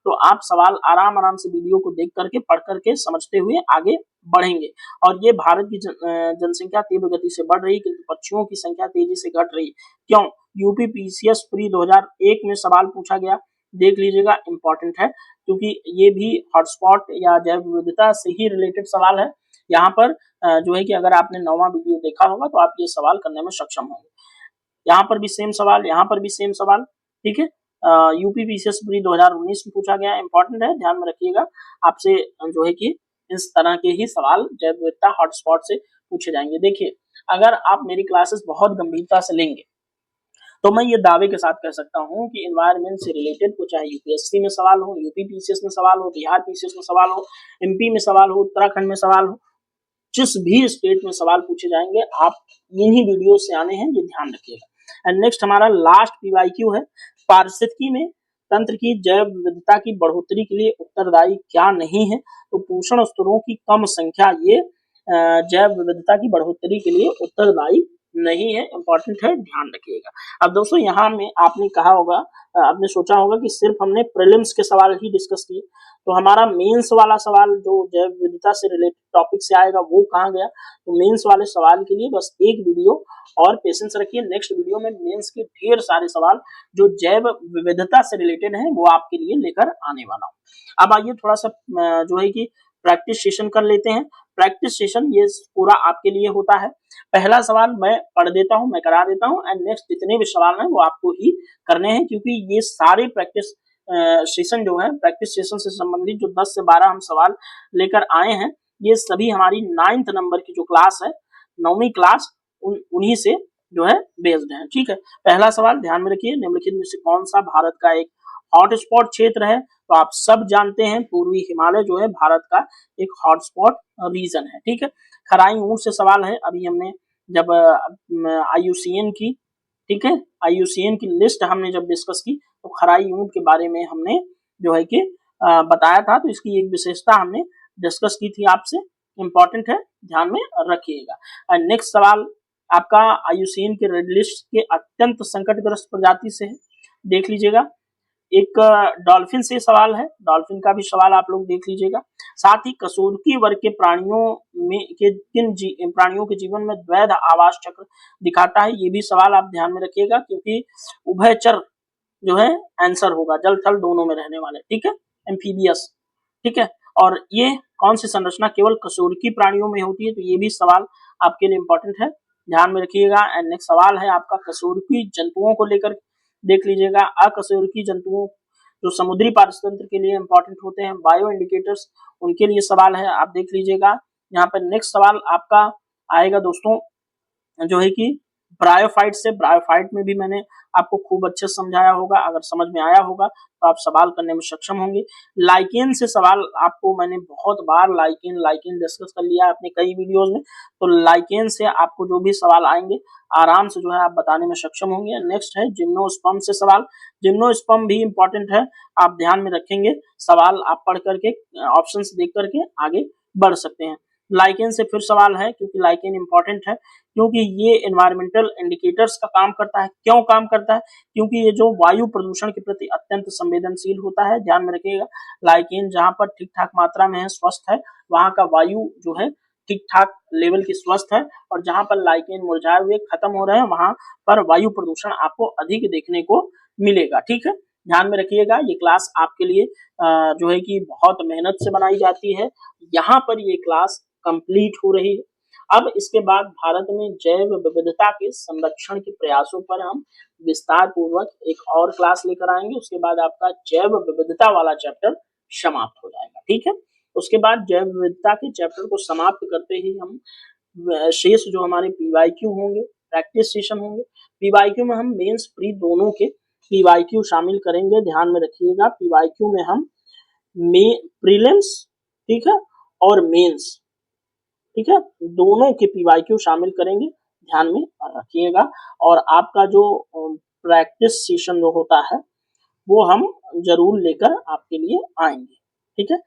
तो आप सवाल आराम से वीडियो को देख करके, पढ़ करके, समझते हुए आगे बढ़ेंगे। और ये भारत की जनसंख्या तीव्र गति से बढ़ रही, किंतु पक्षियों की संख्या तेजी से घट रही, क्यों? यूपीपीसीएस प्री 2001 में सवाल पूछा गया, देख लीजिएगा, इंपॉर्टेंट है, क्योंकि ये भी हॉटस्पॉट या जैव विविधता से ही रिलेटेड सवाल है। यहाँ पर जो है कि अगर आपने 9वां वीडियो देखा होगा तो आप ये सवाल करने में सक्षम होंगे। यहाँ पर भी सेम सवाल, यहाँ पर भी सेम सवाल। ठीक है, यूपीपीसीएस प्री 2019 में पूछा गया, इंपॉर्टेंट है, ध्यान में रखिएगा। आपसे जो है कि इस तरह के ही सवाल जैव विविधता हॉटस्पॉट से पूछे जाएंगे। देखिए, अगर आप मेरी क्लासेस बहुत गंभीरता से लेंगे तो मैं ये दावे के साथ कह सकता हूँ कि एनवायरनमेंट से रिलेटेड को, चाहे यूपीएससी में सवाल हो, यूपीपीसीएस में सवाल हो, बिहार पीसीएस में सवाल हो, एमपी में सवाल हो, उत्तराखंड में सवाल हो, जिस भी स्टेट में सवाल पूछे जाएंगे, आप इन्हीं वीडियो से आने हैं, ये ध्यान रखिएगा। एंड नेक्स्ट हमारा लास्ट पीवाईक्यू है, पारिस्थितिकी में तंत्र की जैव विविधता की बढ़ोतरी के लिए उत्तरदायी क्या नहीं है? तो पोषण स्तरों की कम संख्या ये जैव विविधता की बढ़ोतरी के लिए उत्तरदायी नहीं है, इंपॉर्टेंट है, ध्यान रखिएगा। अब दोस्तों यहाँ में आपने कहा होगा, आपने सोचा होगा कि सिर्फ हमने प्रीलिम्स के सवाल ही डिस्कस किए, तो हमारा मेंस वाला सवाल जो जैव विविधता से रिलेटेड टॉपिक से आएगा वो कहाँ गया? तो मेंस वाले सवाल के लिए बस एक वीडियो और पेशेंस रखिए, नेक्स्ट वीडियो में मेंस के ढेर सारे सवाल जो जैव विविधता से रिलेटेड है वो आपके लिए लेकर आने वाला हूँ। अब आइए थोड़ा सा जो है कि प्रैक्टिस सेशन कर लेते हैं। प्रैक्टिस सेशन ये पूरा आपके लिए होता है। पहला सवाल मैं पढ़ देता हूं, मैं करा देता हूं, एंड नेक्स्ट जितने भी सवाल हैं वो आपको ही करने हैं, क्योंकि ये सारे प्रैक्टिस सेशन जो है, प्रैक्टिस सेशन से संबंधित जो 10 से 12 हम सवाल लेकर आए हैं, ये सभी हमारी 9th नंबर की जो क्लास है, 9वीं क्लास, उन्हीं से जो है बेस्ड है। ठीक है, पहला सवाल ध्यान में रखिए, निम्नलिखित में से कौन सा भारत का एक हॉटस्पॉट क्षेत्र है? तो आप सब जानते हैं पूर्वी हिमालय जो है भारत का एक हॉटस्पॉट रीजन है। ठीक है, खराई ऊंट से सवाल है, अभी हमने जब आईयूसीएन की, ठीक है, आईयूसीएन की लिस्ट हमने जब डिस्कस की तो खराई ऊंट के बारे में हमने जो है कि बताया था, तो इसकी एक विशेषता हमने डिस्कस की थी आपसे, इंपॉर्टेंट है, ध्यान में रखिएगा। नेक्स्ट सवाल आपका आईयूसीएन के रेड लिस्ट के अत्यंत संकटग्रस्त प्रजाति से है, देख लीजिएगा। एक डॉल्फिन से सवाल है, डॉल्फिन का भी सवाल आप लोग देख लीजिएगा। साथ ही कशेरुकी वर्ग के प्राणियों में के किन प्राणियों के जीवन में द्वैध आवास चक्र दिखाता है? ये भी सवाल आप ध्यान में रखिएगा, क्योंकि उभयचर जो है आंसर होगा, जल थल दोनों में रहने वाले। ठीक है, एम्फीबियस। ठीक है, और ये कौन सी संरचना केवल कशेरुकी प्राणियों में होती है? तो ये भी सवाल आपके लिए इंपॉर्टेंट है, ध्यान में रखिएगा। एंड नेक्स्ट सवाल है आपका कशेरुकी जंतुओं को लेकर, देख लीजिएगा। अकशेरुकी जंतुओं जो समुद्री पारिस्थितिकी के लिए इंपॉर्टेंट होते हैं, बायो इंडिकेटर्स, उनके लिए सवाल है, आप देख लीजिएगा। यहाँ पर नेक्स्ट सवाल आपका आएगा दोस्तों जो है कि ब्रायोफाइट से, ब्रायोफाइट में भी मैंने आपको खूब अच्छे से समझाया होगा, अगर समझ में आया होगा तो आप सवाल करने में सक्षम होंगे। लाइकेन से सवाल आपको मैंने बहुत बार लाइकेन डिस्कस कर लिया है अपने कई वीडियोस में, तो लाइकेन से आपको जो भी सवाल आएंगे आराम से जो है आप बताने में सक्षम होंगे। नेक्स्ट है जिम्नोस्पर्म से सवाल, जिम्नोस्पर्म भी इंपॉर्टेंट है, आप ध्यान में रखेंगे, सवाल आप पढ़ करके ऑप्शन देख करके आगे बढ़ सकते हैं। लाइकेन से फिर सवाल है, क्योंकि लाइकेन इंपॉर्टेंट है, क्योंकि ये एनवायरमेंटल इंडिकेटर्स का काम करता है। क्यों काम करता है? क्योंकि ये जो वायु प्रदूषण के प्रति अत्यंत संवेदनशील होता है। ध्यान में रखिएगा, लाइकेन जहां पर ठीक ठाक मात्रा में है, स्वस्थ है, वहां का वायु जो है ठीक ठाक लेवल की स्वस्थ है, और जहां पर लाइकेन मुरझाए हुए खत्म हो रहे हैं, वहां पर वायु प्रदूषण आपको अधिक देखने को मिलेगा। ठीक है, ध्यान में रखिएगा, ये क्लास आपके लिए जो है कि बहुत मेहनत से बनाई जाती है। यहाँ पर ये क्लास कंप्लीट हो रही है। अब इसके बाद भारत में जैव विविधता के संरक्षण के प्रयासों पर हम विस्तार पूर्वक एक और क्लास लेकर आएंगे। उसके बाद आपका जैव विविधता वाला चैप्टर समाप्त हो जाएगा। ठीक है, उसके बाद जैव विविधता के चैप्टर को समाप्त करते ही हम शेष जो हमारे पीवाईक्यू होंगे, प्रैक्टिस सेशन होंगे, पीवाईक्यू में हम मेंस प्री दोनों के पीवाईक्यू शामिल करेंगे। ध्यान में रखिएगा, पीवाईक्यू में हम प्रीलिम्स, ठीक है, और मेंस, ठीक है, दोनों के पीवाईक्यू शामिल करेंगे। ध्यान में रखिएगा, और आपका जो प्रैक्टिस सेशन जो होता है वो हम जरूर लेकर आपके लिए आएंगे। ठीक है,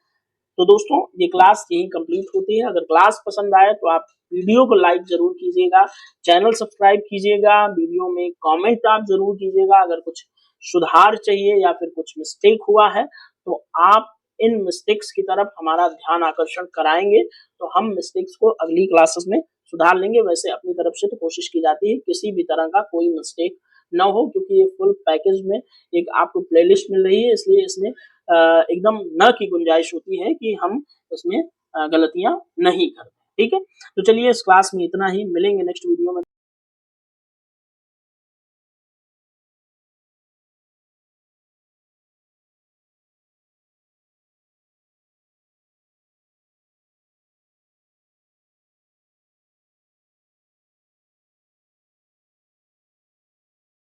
तो दोस्तों ये क्लास यही कंप्लीट होती है। अगर क्लास पसंद आए तो आप वीडियो को लाइक जरूर कीजिएगा, चैनल सब्सक्राइब कीजिएगा, वीडियो में कमेंट आप जरूर कीजिएगा। अगर कुछ सुधार चाहिए या फिर कुछ मिस्टेक हुआ है तो आप इन मिस्टेक्स की तरफ हमारा ध्यान आकर्षण कराएंगे, तो हम मिस्टेक्स को अगली क्लासेस में सुधार लेंगे। वैसे अपनी तरफ से तो कोशिश की जाती है किसी भी तरह का कोई मिस्टेक न हो, क्योंकि ये फुल पैकेज में एक आपको प्लेलिस्ट मिल रही है, इसलिए इसमें एकदम न की गुंजाइश होती है कि हम इसमें गलतियां नहीं करते। ठीक है, तो चलिए इस क्लास में इतना ही, मिलेंगे नेक्स्ट वीडियो में।